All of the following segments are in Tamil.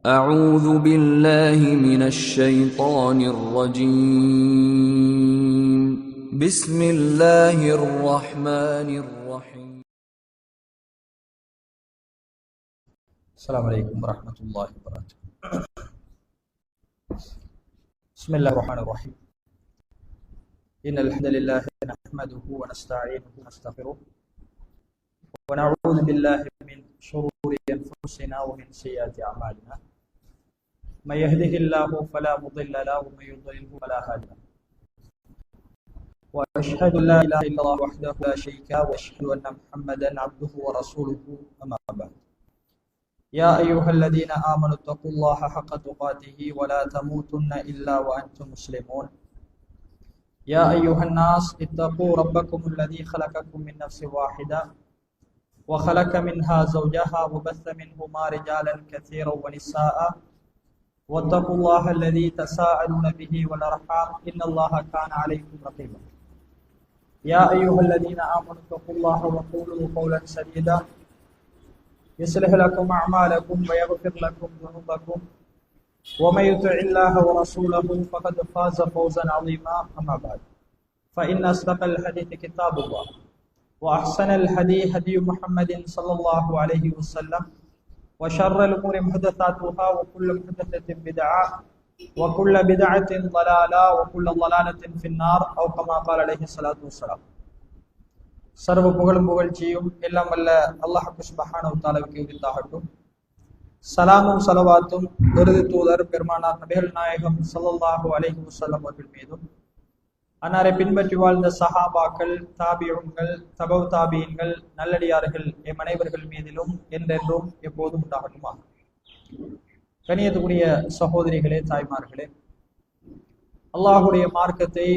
أعوذ بالله من الشيطان الرجيم بسم الله الرحمن الرحيم السلام عليكم ورحمة الله وبركاته. بسم الله الرحمن الرحيم. إن الحمد لله نحمده ونستعينه ونستغفره ونعوذ بالله من شرور أنفسنا ومن سيئات أعمالنا. من يهده الله فلا مضل له ومن يضلله فلا هادي له. وأشهد أن لا إله إلا الله وحده لا شريك له وأشهد أن محمدا عبده ورسوله أما بعد. يا أيها الذين آمنوا اتقوا الله حق تقاته ولا تموتن إلا وأنتم مسلمون. يا أيها الناس اتقوا ربكم الذي خلقكم من نفس واحدة وخلق منها زوجها وبث منهما رجالا كثيرا ونساء واتقوا الله الذي تساءلون به والأرحام إن الله كان عليكم رقيبا. يا أيها الذين آمنوا اتقوا الله وقولوا قولا سديدا يصلح لكم أعمالكم ويغفر لكم ذنوبكم ومن يطع الله ورسوله فقد فاز فوزا عظيما. أما بعد فإن أصدق الحديث كتاب الله وأحسن الهدي هدي محمد صلى الله عليه وسلم وشر الأمور محدثاتها وكل محدثة بدعة وكل بدعة ضلالة وكل ضلالة في النار أو كما قال عليه الصلاة والسلام. சர்வ புகழும் புகழ்ச்சியும் எல்லாம் வல்ல அல்லாஹ் சுப்ஹானஹு வ தஆலாவுக்கு உரித்தாகட்டும். சலாமும் ஸலவாத்தும் இறுதி தூதர் பெருமானார் நபிகள் நாயகம் ஸல்லல்லாஹு அலைஹி வஸல்லம் அவர்கள் மீதும் அன்னாரை பின்பற்றி வாழ்ந்த சஹாபாக்கள், தாபிஊன்கள், தபவு தாபியீன்கள், நல்லடியார்கள் எம் அனைவர்கள் மீதிலும் என்றென்றும் எப்போதும் உண்டாகட்டுமா. கண்ணியத்துக்குரிய சகோதரிகளே, தாய்மார்களே, அல்லாஹுடைய மார்க்கத்தை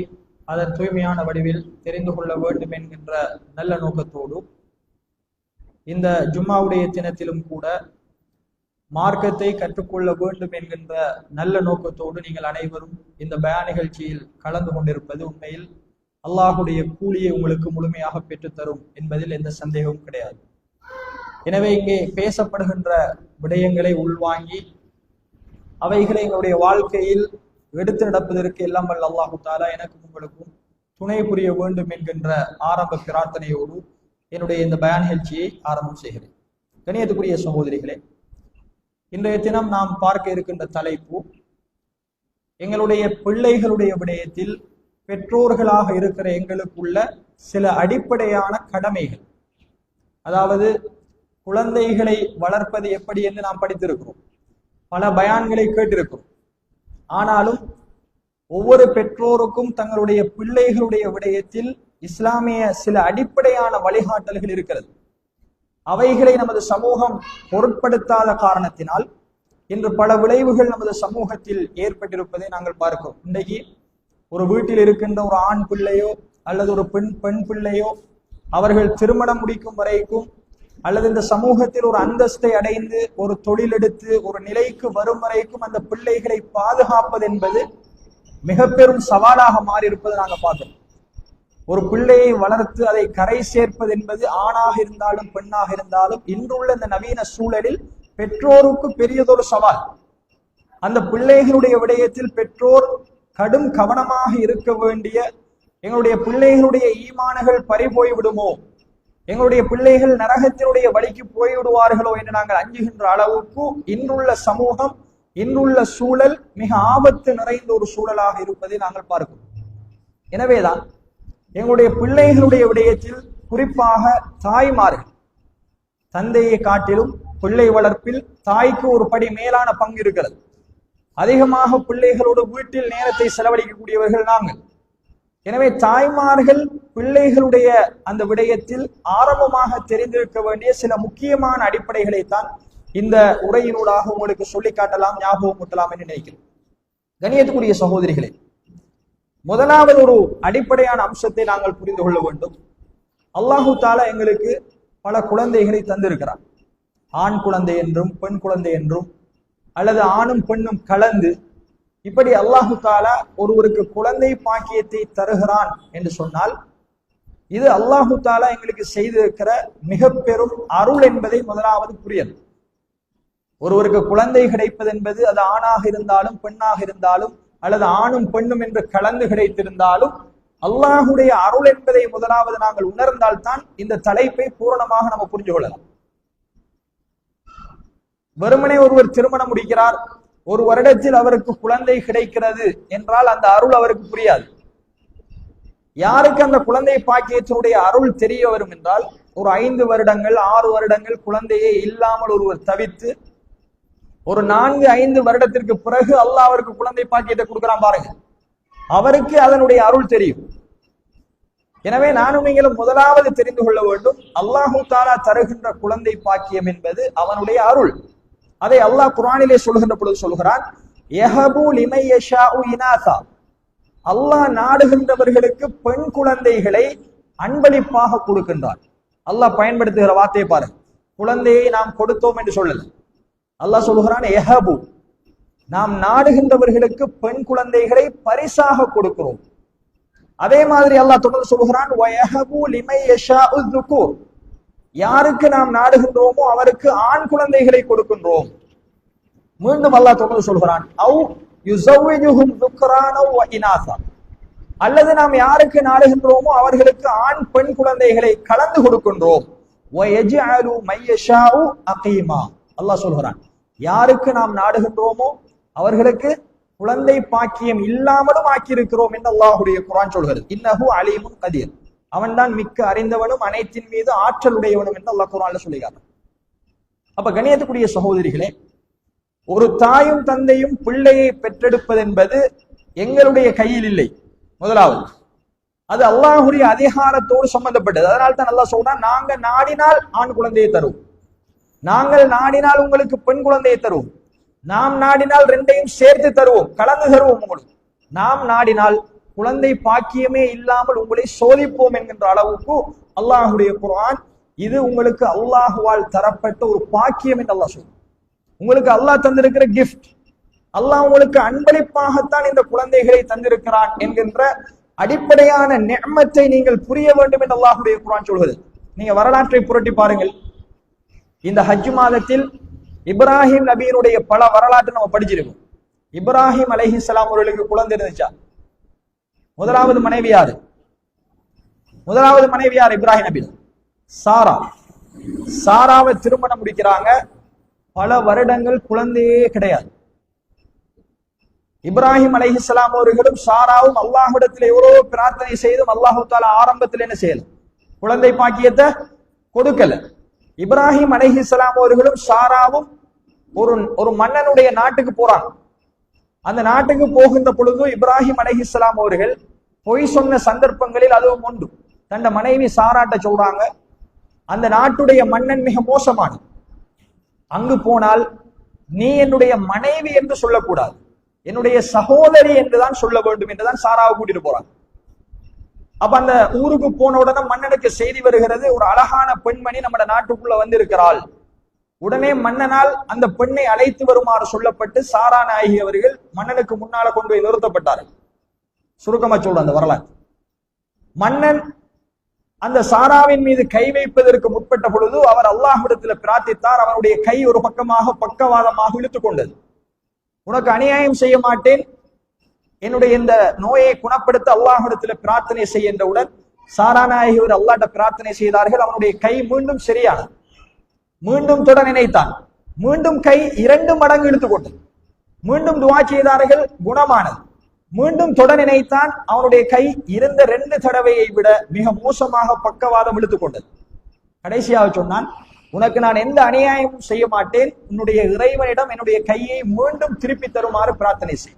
அதன் தூய்மையான வடிவில் தெரிந்து கொள்ள வேண்டும் என்கின்ற நல்ல நோக்கத்தோடு இந்த ஜும்மாவுடைய தினத்திலும் கூட மார்க்கத்தை கற்றுக்கொள்ள வேண்டும் என்கின்ற நல்ல நோக்கத்தோடு நீங்கள் அனைவரும் இந்த பயான் நிகழ்ச்சியில் கலந்து கொண்டிருப்பது உண்மையில் அல்லாஹுடைய கூலியை உங்களுக்கு முழுமையாக பெற்றுத்தரும் என்பதில் எந்த சந்தேகமும் கிடையாது. எனவே இங்கே பேசப்படுகின்ற விடயங்களை உள்வாங்கி அவைகளை எங்களுடைய வாழ்க்கையில் எடுத்து நடப்பதற்கு எல்லாம் வல்ல அல்லாஹு தஆலா எனக்கும் உங்களுக்கும் துணை புரிய வேண்டும் என்கின்ற ஆரம்ப பிரார்த்தனையோடு என்னுடைய இந்த பயான் நிகழ்ச்சியை ஆரம்பம் செய்கிறேன். கண்ணியத்துக்குரிய சகோதரிகளே, இன்றைய தினம் நாம் பார்க்க இருக்கின்ற தலைப்பு எங்களுடைய பிள்ளைகளுடைய விடயத்தில் பெற்றோர்களாக இருக்கிற எங்களுக்குள்ள சில அடிப்படையான கடமைகள். அதாவது குழந்தைகளை வளர்ப்பது எப்படி என்று நாம் படித்திருக்கிறோம், பல பயான்களை கேட்டிருக்கிறோம். ஆனாலும் ஒவ்வொரு பெற்றோருக்கும் தங்களுடைய பிள்ளைகளுடைய விடயத்தில் இஸ்லாமிய சில அடிப்படையான வழிகாட்டல்கள் இருக்கிறது. அவைகளை நமது சமூகம் பொருட்படுத்தாத காரணத்தினால் இன்று பல விளைவுகள் நமது சமூகத்தில் ஏற்பட்டிருப்பதை நாங்கள் பார்க்கிறோம். இன்றைக்கு ஒரு வீட்டில் இருக்கின்ற ஒரு ஆண் பிள்ளையோ அல்லது ஒரு பெண் பிள்ளையோ அவர்கள் திருமணம் முடிக்கும் வரைக்கும் அல்லது இந்த சமூகத்தில் ஒரு அந்தஸ்தை அடைந்து ஒரு தொழில் எடுத்து ஒரு நிலைக்கு வரும் வரைக்கும் அந்த பிள்ளைகளை பாதுகாப்பது என்பது மிக பெரும் சவாலாக மாறி இருப்பதை நாங்கள் பார்க்கிறோம். ஒரு பிள்ளையை வளர்த்து அதை கரை சேர்ப்பது என்பது ஆணாக இருந்தாலும் பெண்ணாக இருந்தாலும் இன்றுள்ள இந்த நவீன சூழலில் பெற்றோருக்கு பெரியதொரு சவால். அந்த பிள்ளைகளுடைய விடயத்தில் பெற்றோர் கடும் கவனமாக இருக்க வேண்டிய, எங்களுடைய பிள்ளைகளுடைய ஈமான்கள் பறிபோய் விடுமோ, எங்களுடைய பிள்ளைகள் நரகத்தினுடைய வழிக்கு போய்விடுவார்களோ என்று நாங்கள் அஞ்சுகின்ற அளவுக்கு இன்றுள்ள சமூகம், இன்றுள்ள சூழல் மிக ஆபத்து நிறைந்த ஒரு சூழலாக இருப்பதை நாங்கள் பார்க்கிறோம். எனவேதான் எங்களுடைய பிள்ளைகளுடைய விடயத்தில் குறிப்பாக தாய்மார்கள், தந்தையை காட்டிலும் பிள்ளை வளர்ப்பில் தாய்க்கு ஒரு படி மேலான பங்கு இருக்கிறது. அதிகமாக பிள்ளைகளோடு வீட்டில் நேரத்தை செலவழிக்கக்கூடியவர்கள் நாங்கள். எனவே தாய்மார்கள் பிள்ளைகளுடைய அந்த விடயத்தில் ஆரம்பமாக தெரிந்திருக்க வேண்டிய சில முக்கியமான அடிப்படைகளைத்தான் இந்த உரையினூடாக உங்களுக்கு சொல்லி காட்டலாம், ஞாபகமூட்டலாம் என்று நினைக்கிறேன். கண்ணியத்துக்குரிய சகோதரிகளே, முதலாவது ஒரு அடிப்படையான அம்சத்தை நாங்கள் புரிந்து கொள்ள வேண்டும். அல்லாஹு தஆலா எங்களுக்கு பல குழந்தைகளை தந்திருக்கிறார். ஆண் குழந்தை என்றும் பெண் குழந்தை என்றும் அல்லது ஆணும் பெண்ணும் கலந்து இப்படி அல்லாஹு தஆலா ஒருவருக்கு குழந்தை பாக்கியத்தை தருகிறான் என்று சொன்னால் இது அல்லாஹு தஆலா எங்களுக்கு செய்திருக்கிற மிக பெரும் அருள் என்பதை முதலாவது புரியது. ஒருவருக்கு குழந்தை கிடைப்பது என்பது அது ஆணாக இருந்தாலும் பெண்ணாக இருந்தாலும் அல்லது ஆணும் பெண்ணும் என்று கலந்து கிடைத்திருந்தாலும் அல்லாஹுடைய அருள் என்பதை முதலாவது நாங்கள் உணர்ந்தால்தான் இந்த தலைப்பை பூரணமாக நம்ம புரிஞ்சு கொள்ளலாம். வெறுமனே ஒருவர் திருமணம் முடிக்கிறார், ஒரு வருடத்தில் அவருக்கு குழந்தை கிடைக்கிறது என்றால் அந்த அருள் அவருக்கு புரியாது. யாருக்கு அந்த குழந்தை பாக்கியத்தினுடைய அருள் தெரிய வரும் என்றால், ஒரு 5 வருடங்கள் 6 வருடங்கள் குழந்தையே இல்லாமல் ஒருவர் தவித்து ஒரு 4-5 வருடத்திற்கு பிறகு அல்லாஹ் அவருக்கு குழந்தை பாக்கியத்தை கொடுக்கிறான் பாருங்க, அவருக்கு அதனுடைய அருள் தெரியும். எனவே நானும் நீங்களும் முதலாவது தெரிந்து கொள்ள வேண்டும், அல்லாஹு தாலா தருகின்ற குழந்தை பாக்கியம் என்பது அவனுடைய அருள். அதை அல்லாஹ் குர்ஆனிலே சொல்கின்ற பொழுது சொல்கிறான், யஹபு லிமை யஷாஉ இனாஸா, அல்லாஹ் நாடுகின்றவர்களுக்கு பெண் குழந்தைகளை அன்பளிப்பாக கொடுக்கின்றார். அல்லாஹ் பயன்படுத்துகிற வார்த்தையை பாருங்க, குழந்தையை நாம் கொடுத்தோம் என்று சொல்லல, அல்லாஹ் சொல்கிறான் யஹபு, நாம் நாடுகின்றவர்களுக்கு பெண் குழந்தைகளை பரிசாக கொடுக்கிறோம். அதே மாதிரி அல்லாஹ் தொடர்ந்து சொல்கிறான் வயஹபு லிமை யஷாஉ ذுகூர், யாருக்கு நாம் நாடுகின்றோமோ அவருக்கு ஆண் குழந்தைகளை கொடுக்கின்றோம். மீண்டும் அல்லாஹ் தொடர்ந்து சொல்கிறான் அவ் யுஸவ்விஜுஹும் ذுக்ரான வ இனாஸா, அல்லது நாம் யாருக்கு நாடுகின்றோமோ அவர்களுக்கு ஆண் பெண் குழந்தைகளை கலந்து கொடுக்கின்றோம். வ யஜ்அலு மை யஷாஉ அகீமா, அல்லாஹ் சொல்கிறான் யாருக்கு நாம் நாடுகின்றோமோ அவர்களுக்கு குழந்தை பாக்கியம் இல்லாமலும் ஆக்கியிருக்கிறோம் என்று அல்லாஹுடைய குர்ஆன் சொல்கிறது. இன்னஹு அலீமுன் கதீர், அவன் தான் மிக்க அறிந்தவனும் அனைத்தின் மீது ஆற்றல் உடையவனும் என்று அல்லாஹ் குர்ஆன்ல சொல்லுகிறார். அப்ப கண்ணியத்துக்குரிய சகோதரிகளே, ஒரு தாயும் தந்தையும் பிள்ளையை பெற்றெடுப்பது என்பது எங்களுடைய கையில் இல்லை. முதலாவது அது அல்லாஹுடைய அதிகாரத்தோடு சம்பந்தப்பட்டது. அதனால தான் அல்லாஹ் சொல்றான், நாங்க நாடினால் ஆண் குழந்தையை தருவோம், நாங்கள் நாடினால் உங்களுக்கு பெண் குழந்தையை தருவோம், நாம் நாடினால் 2ஐயும் சேர்த்து தருவோம், கலந்து தருவோம் உங்களுக்கு, நாம் நாடினால் குழந்தை பாக்கியமே இல்லாமல் உங்களை சோதிப்போம் என்கின்ற அளவுக்கு அல்லாஹுடைய குர்ஆன் இது உங்களுக்கு அல்லாஹுவால் தரப்பட்ட ஒரு பாக்கியம் என்று அல்லாஹ் சொல்றான். உங்களுக்கு அல்லாஹ் தந்திருக்கிற கிஃப்ட், அல்லாஹ் உங்களுக்கு அன்பளிப்பாகத்தான் இந்த குழந்தைகளை தந்திருக்கிறான் என்கின்ற அடிப்படையான நிஅமத்தை நீங்கள் புரிய வேண்டும் என்று அல்லாஹுடைய குர்ஆன் சொல்கிறது. நீங்க வரலாற்றை புரட்டி பாருங்கள். இந்த ஹஜ் மாதத்தில் இப்ராஹிம் நபியினுடைய பல வரலாற்றை நம்ம படிச்சிருக்கோம். இப்ராஹிம் அலைஹிஸ்ஸலாம் அவர்களுக்கு குழந்தை இருந்துச்சா? முதலாவது மனைவி யாரு? இப்ராஹிம் நபி சாரா. சாராவை திருமணம் முடிக்கிறாங்க, பல வருடங்கள் குழந்தையே கிடையாது. இப்ராஹிம் அலைஹிஸ்ஸலாம் அவர்களும் சாராவும் அல்லாஹ்விடத்தில் எவ்வளவு பிரார்த்தனை செய்தும் அல்லாஹு தஆலா ஆரம்பத்தில் என்ன செய்யல? குழந்தை பாக்கியத்தை கொடுக்கல. இப்ராஹிம் அலைஹிஸ்ஸலாம் அவர்களும் சாராவும் ஒரு மன்னனுடைய நாட்டுக்கு போறாங்க. அந்த நாட்டுக்கு போகின்ற பொழுது இப்ராஹிம் அலைஹிஸ்ஸலாம் அவர்கள் பொய் சொன்ன சந்தர்ப்பங்களில் அதுவும் உண்டு. தன்னை மனைவி சாராட்ட சொல்றாங்க, அந்த நாட்டுடைய மன்னன் மிக மோசமானது, அங்கு போனால் நீ என்னுடைய மனைவி என்று சொல்லக்கூடாது, என்னுடைய சகோதரி என்றுதான் சொல்ல வேண்டும் என்றுதான் சாராவை கூட்டிட்டு போறாங்க. அப்ப அந்த ஊருக்கு போன உடனே மன்னனுக்கு செய்தி வருகிறது, ஒரு அழகான பெண்மணி நம்ம நாட்டுக்குள்ள வந்திருக்கிறாள். உடனே மன்னனால் அந்த பெண்ணை அழைத்து வருமாறு சொல்லப்பட்டு சாரா நாயகி அவர்கள் மன்னனுக்கு முன்னால கொண்டு போய் நிறுத்தப்பட்டார்கள். சுருக்கமா சொல்ற அந்த வரலாறு. மன்னன் அந்த சாராவின் மீது கை வைப்பதற்கு முற்பட்ட பொழுது அவர் அல்லாஹ்விடத்தில் பிரார்த்தித்தார். அவருடைய கை ஒரு பக்கமாக பக்கவாதமாக இழுத்துக் கொண்டது. உனக்கு அநியாயம் செய்ய மாட்டேன், என்னுடைய இந்த நோயை குணப்படுத்த அல்லாஹ்விடத்தில் பிரார்த்தனை செய்கின்றவுடன் சாரா நாயகி அல்லாஹ்ட்ட பிரார்த்தனை செய்தார்கள். அவனுடைய கை மீண்டும் சரியானது. மீண்டும் தொட நினைத்தான், மீண்டும் கை 2 மடங்கு இழுத்துக்கொண்டது. மீண்டும் துஆ செய்தார்கள், குணமானது. மீண்டும் தொட நினைத்தான், அவனுடைய கை இருந்த 2 தடவையை விட மிக மோசமாக பக்கவாதம் இழுத்துக் கொண்டது. கடைசியாக சொன்னான், உனக்கு நான் எந்த அநியாயமும் செய்ய மாட்டேன், உன்னுடைய இறைவனிடம் என்னுடைய கையை மீண்டும் திருப்பி தருமாறு பிரார்த்தனை செய்.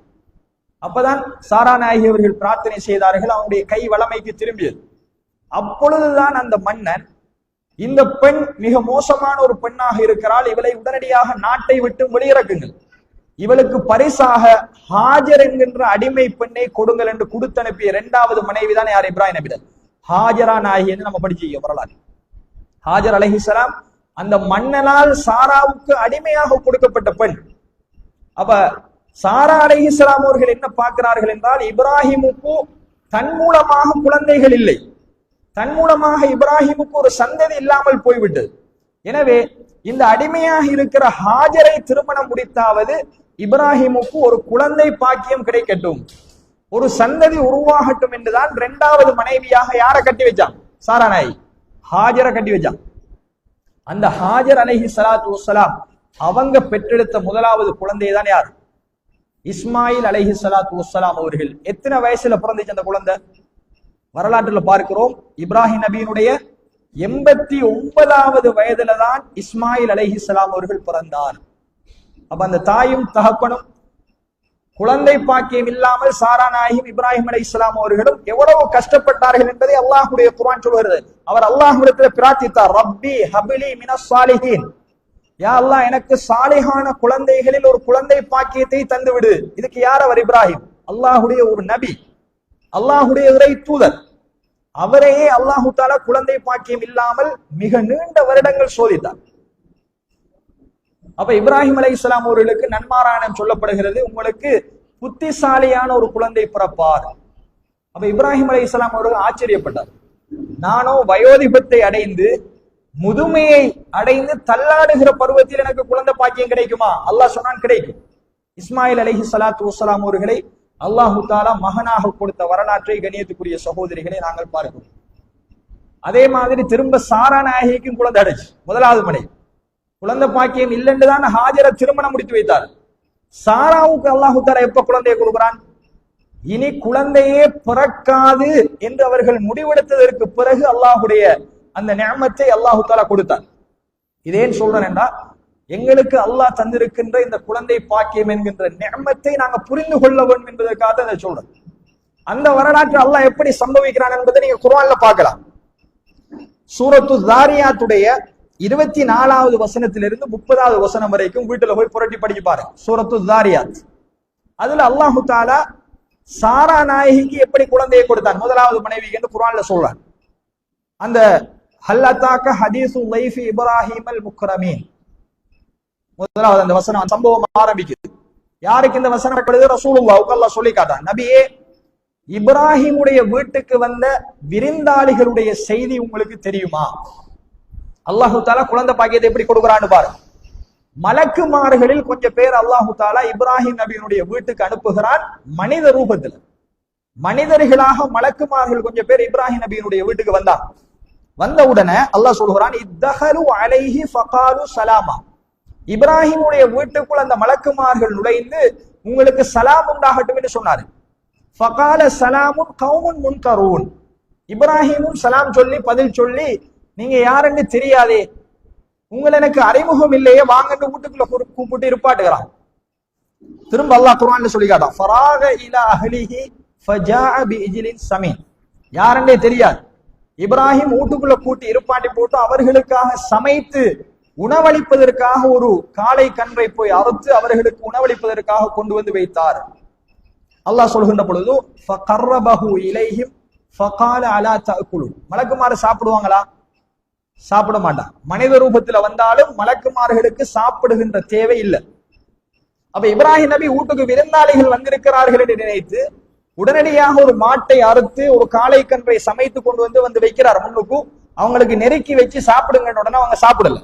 அப்பதான் சாரா நாயகி அவர்கள் பிரார்த்தனை செய்தார்கள், அவனுடைய கை வளமைக்கு திரும்பியது. அப்பொழுதுதான் அந்த மன்னன், இந்த பெண் மிக மோசமான ஒரு பெண்ணாக இருக்கிறாள், இவளை உடனடியாக நாட்டை விட்டு வெளியிறக்குங்கள், இவளுக்கு பரிசாக ஹாஜர் என்கின்ற அடிமை பெண்ணை கொடுங்கள் என்று கொடுத்து அனுப்பிய 2வது மனைவி தான் யார்? இப்ராஹிம் நபி. ஹாஜரா நாயகி என்று நம்ம படிச்சு வரலாறு. ஹாஜர் அலைஹிஸ்ஸலாம் அந்த மன்னனால் சாராவுக்கு அடிமையாக கொடுக்கப்பட்ட பெண். அப்ப சாரா அலைஹிஸ்ஸலாம் அவர்கள் என்ன பார்க்கிறார்கள் என்றால், இப்ராஹிமுக்கு தன் மூலமாக குழந்தைகள் இல்லை, தன் மூலமாக இப்ராஹிமுக்கு ஒரு சந்ததி இல்லாமல் போய்விட்டது. எனவே இந்த அடிமையாக இருக்கிற ஹாஜரை திருமணம் முடித்தாவது இப்ராஹிமுக்கு ஒரு குழந்தை பாக்கியம் கிடைக்கட்டும், ஒரு சந்ததி உருவாகட்டும் என்றுதான் இரண்டாவது மனைவியாக யாரை கட்டி வச்சான்? சாரா நாயகி ஹாஜரை கட்டி வச்சான். அந்த ஹாஜர் அலைஹி ஸலாத்து வஸ்ஸலாம் அவங்க பெற்றெடுத்த முதலாவது குழந்தை தான் யார்? இஸ்மாயில் அலைஹி ஸலாத்து வஸ்ஸலாம் அவர்கள். எத்தனை வயசுல பிறந்துச்சு அந்த குழந்தை? வரலாற்றுல பார்க்கிறோம், இப்ராஹிம் நபியினுடைய 89வது வயதுல தான் இஸ்மாயில் அலைஹிஸ்ஸலாம் அவர்கள் பிறந்தார். அப்ப அந்த தாயும் தகப்பனும் குழந்தை பாக்கியம் இல்லாமல் சாரா நாயகியும் இப்ராஹிம் அலைஹிஸ்ஸலாம் அவர்களும் எவ்வளவு கஷ்டப்பட்டார்கள் என்பதை அல்லாஹ்வுடைய குர்ஆன் சொல்கிறது. அவர் அல்லாஹ்விடத்தில் பிரார்த்தித்தார், ரப்பி ஹப்லி மினஸ் சாலிஹீன், யா அல்லாஹ் எனக்கு சாலிஹான குழந்தைகளில் ஒரு குழந்தை பாக்கியத்தை தந்து விடு. இதுக்கு யார் அவர்? இப்ராஹிம், அல்லாஹ்வுடைய ஒரு நபி, அல்லாஹ்வுடைய இறை தூதர். அவரையே அல்லாஹு தஆலா குழந்தை பாக்கியம் இல்லாமல் மிக நீண்ட வருடங்கள் சோதித்தார். அப்ப இப்ராஹிம் அலைஹிஸ்ஸலாம் அவர்களுக்கு நன்மாராயணம் சொல்லப்படுகிறது, உங்களுக்கு புத்திசாலியான ஒரு குழந்தை பிறப்பார். அப்ப இப்ராஹிம் அலைஹிஸ்ஸலாம் அவர்கள் ஆச்சரியப்பட்டார். நானோ வயோதிபத்தை அடைந்து முதுமையை அடைந்து தள்ளாடுகிற பருவத்தில் எனக்கு குழந்தை பாக்கியம் கிடைக்குமா? அல்லாஹ் சொன்னான் கிடைக்கும். இஸ்மாயில் அலைஹிஸ்ஸலாத்து வஸ்ஸலாம் அவர்களை அல்லாஹு தஆலா மகனாக கொடுத்த வரலாற்றை கண்ணியத்துக்குரிய சகோதரிகளை நாங்கள் பார்க்கிறோம். அதே மாதிரி திரும்ப சாரா நாயகிக்கும் குழந்தை அடைச்சு, முதலாவது மனைவி. குழந்தை பாக்கியம் இல்லைன்னு தான் ஹாஜரை திருமணம் முடித்து வைத்தார். சாராவுக்கு அல்லாஹு தஆலா எப்ப குழந்தையை கொடுக்கிறான்? இனி குழந்தையே பிறக்காது என்று அவர்கள் முடிவெடுத்ததற்கு பிறகு அல்லாஹுடைய அந்த நிஅமத்தை அல்லாஹு தஆலா கொடுத்தார். இதேன் சொல்றேன் என்றா, எங்களுக்கு அல்லாஹ் தந்திருக்கின்ற இந்த குழந்தை பாக்கியம் என்கின்ற நிஅமத்தை நாங்க புரிந்து கொள்ள வேண்டும் என்பதற்காக அதை சொல்றேன். அந்த வரலாற்று அல்லாஹ் எப்படி சம்பவிக்கிறான் என்பதை நீங்க குர்ஆன்ல பார்க்கலாம். சூரத்து தாரியாத்துடைய 24வது வசனத்திலிருந்து 30வது வசனம் வரைக்கும் வீட்டுல போய் புரட்டி படிச்சு பாருங்க. சூரத்து தாரியாத். அதுல அல்லாஹு தஆலா சாரா நாயகிக்கு எப்படி குழந்தையை கொடுத்தான், முதலாவது மனைவி என்று குர்ஆன்ல சொல்றான். அந்த ஹல்லதாக்க ஹதீசு லைஃபி இப்ராஹிம் அல் முக்ரமீன், முதலாவது அந்த வசனம் சம்பவம் ஆரம்பிக்குது. யாருக்கு இந்த வசனம் ஏற்படுது? ரசூலுல்லாஹ்வுக்கு அல்லாஹ் சொல்லி காட்டான், நபியே இப்ராஹிமுடைய வீட்டுக்கு வந்த விருந்தாளிகளுடைய செய்தி உங்களுக்கு தெரியுமா? அல்லாஹு தஆலா குழந்தை பாக்கியத்தை எப்படி கொடுக்குறான்னு பாருங்க. மலக்குமார்களில் கொஞ்சம் பேர் அல்லாஹு தஆலா இப்ராஹிம் நபியினுடைய வீட்டுக்கு அனுப்புகிறான் மனித ரூபத்தில். மனிதர்களாக மலக்குமார்கள் கொஞ்சம் பேர் இப்ராஹிம் நபியினுடைய வீட்டுக்கு வந்தாங்க. வந்த உடனே அல்லாஹ் சொல்கிறான், இத்தஹலு அலைஹி ஃபகாலு சலாமா, இப்ராஹிமுடைய வீட்டுக்குள் அந்த மலக்குமார்கள் நுழைந்து உங்களுக்கு சலாம் உண்டாகட்டும் என்று சொன்னார். ஃபகால சலாமுன் கௌமுன் முன்கரூன், இப்ராஹிமும் சலாம் சொல்லி பதில் சொல்லி, நீங்க யாருன்னு தெரியாதே, உங்களை எனக்கு அறிமுகம் இல்லையே, வாங்கன்னு வீட்டுக்குள்ள கூப்பிட்டு இருப்பாட்டுகிறான். திரும்ப அல்லாஹ் குர்ஆன்ல சொல்லி காட்டான், ஃபராக இலா அஹ்லிஹி ஃபஜாஅ பிஇஜ்லின் ஸமீன், யாருன்னே தெரியாது. இப்ராஹிம் வீட்டுக்குள்ள கூட்டி இருப்பாட்டி போட்டு அவர்களுக்காக சமைத்து உணவளிப்பதற்காக ஒரு காளை கன்றை போய் அறுத்து அவர்களுக்கு உணவளிப்பதற்காக கொண்டு வந்து வைத்தார். அல்லாஹ் சொல்கின்ற பொழுது ஃபகர்ரபஹு இலைஹிம் ஃபகால அலா தஅகுலு, மலக்குமார் சாப்பிடுவாங்களா? சாப்பிட மாட்டான். மனித ரூபத்துல வந்தாலும் மலக்குமார்களுக்கு சாப்பிடுகின்ற தேவை இல்லை. அப்ப இப்ராஹிம் நபி வீட்டுக்கு விருந்தாளிகள் வந்திருக்கிறார்கள் என்று நினைத்து உடனடியாக ஒரு மாட்டை அறுத்து ஒரு காளை கன்றை சமைத்து கொண்டு வந்து வைக்கிறார் முன்னுக்கு. அவங்களுக்கு நெருக்கி வச்சு சாப்பிடுங்க உடனே அவங்க சாப்பிடல.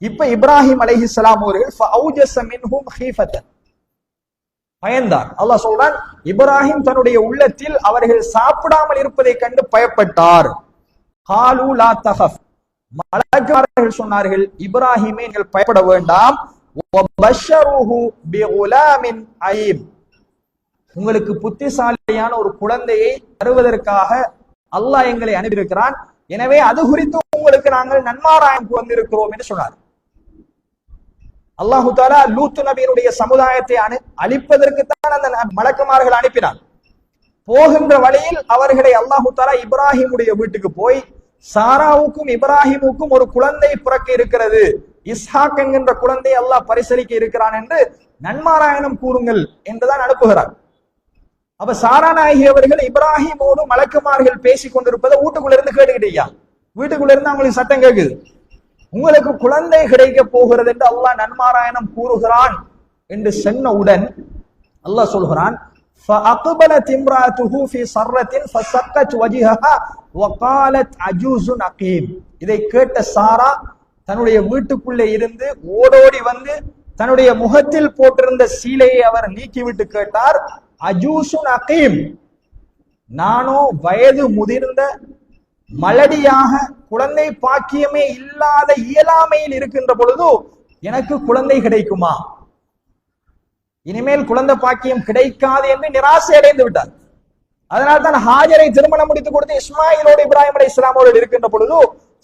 இப்ப இப்ராஹிம் அலைஹிஸ்ஸலாம் அவர்கள் ஃபஅௌஜஸ மின்ஹும் ஹீஃபத்தன், பயந்தார். அல்லாஹ் சொல்றான், இப்ராஹிம் தன்னுடைய உள்ளத்தில் அவர்கள் சாப்பிடாமல் இருப்பதை கண்டு பயப்பட்டார். காலு லா தகஃப், மலக்குமார்கள் சொன்னார்கள், இப்ராஹிமே நீங்கள் பயப்பட வேண்டாம். வபஷருஹு பிகுலாமின் அயீப், உங்களுக்கு புத்திசாலியான ஒரு குழந்தையை தருவதற்காக அல்லாஹ் எங்களை அனுப்பியிருக்கிறான். எனவே அது குறித்து உங்களுக்கு நாங்கள் நன்மாராயம் வந்திருக்கிறோம் என்று சொன்னார். அல்லாஹு தஆலா லூத் நபியினுடைய சமுதாயத்தை அழிப்பதற்குத்தான் அந்த மலக்குமார்கள் அனுப்பினார். போகின்ற வழியில் அவர்களை அல்லாஹு தஆலா இப்ராஹிமுடைய வீட்டுக்கு போய், சாராவுக்கும் இப்ராஹிமுக்கும் ஒரு குழந்தை பிறக்க இருக்கிறது, இஸ்ஹாக் என்கின்ற குழந்தை அல்லாஹ் பரிசளிக்க இருக்கிறான் என்று நன்மாராயணம் கூறுங்கள் என்றுதான் அனுப்புகிறார். அப்ப சாரா நாயகி அவர்கள் இப்ராஹிமோடு மலக்குமார்கள் பேசிக் கொண்டிருப்பதை வீட்டுக்குள்ள இருந்து கேட்டுக்கிட்டீங்க. வீட்டுக்குள்ள இருந்து அவங்களுக்கு சத்தம் கேட்குது, உங்களுக்கு குழந்தை கிடைக்க போகிறது என்று அல்லாஹ் நன்மாராயணம் கூறுகிறான் என்று சொன்னவுடன் அல்லாஹ் சொல்கிறான், فَأَقْبَلَتْ امْرَأَتُهُ فِي صَرَّةٍ فَسَكَّتْ وَجْهَهَا وَقَالَتْ عَجُوزٌ عَقِيمٌ. இதை கேட்ட சாரா தன்னுடைய வீட்டுக்குள்ளே இருந்து ஓடோடி வந்து தன்னுடைய முகத்தில் போட்டிருந்த சீலையை அவர் நீக்கிவிட்டு கேட்டார், அஜூசுன் அகீம், நானோ வயது முதிர்ந்த மலடியாக குழந்தை பாக்கியமே இல்லாத இயலாமையில் இருக்கின்ற பொழுது எனக்கு குழந்தை கிடைக்குமா? இனிமேல் குழந்தை பாக்கியம் கிடைக்காது என்று நிராசை அடைந்து விட்டார். அதனால் தான் ஹாஜரை திருமணம் முடித்துக் கொடுத்து இஸ்மாயிலோடு இப்ராஹிம் அலைஹிஸ்ஸலாம் அவர்கள் இருக்கின்ற பொழுது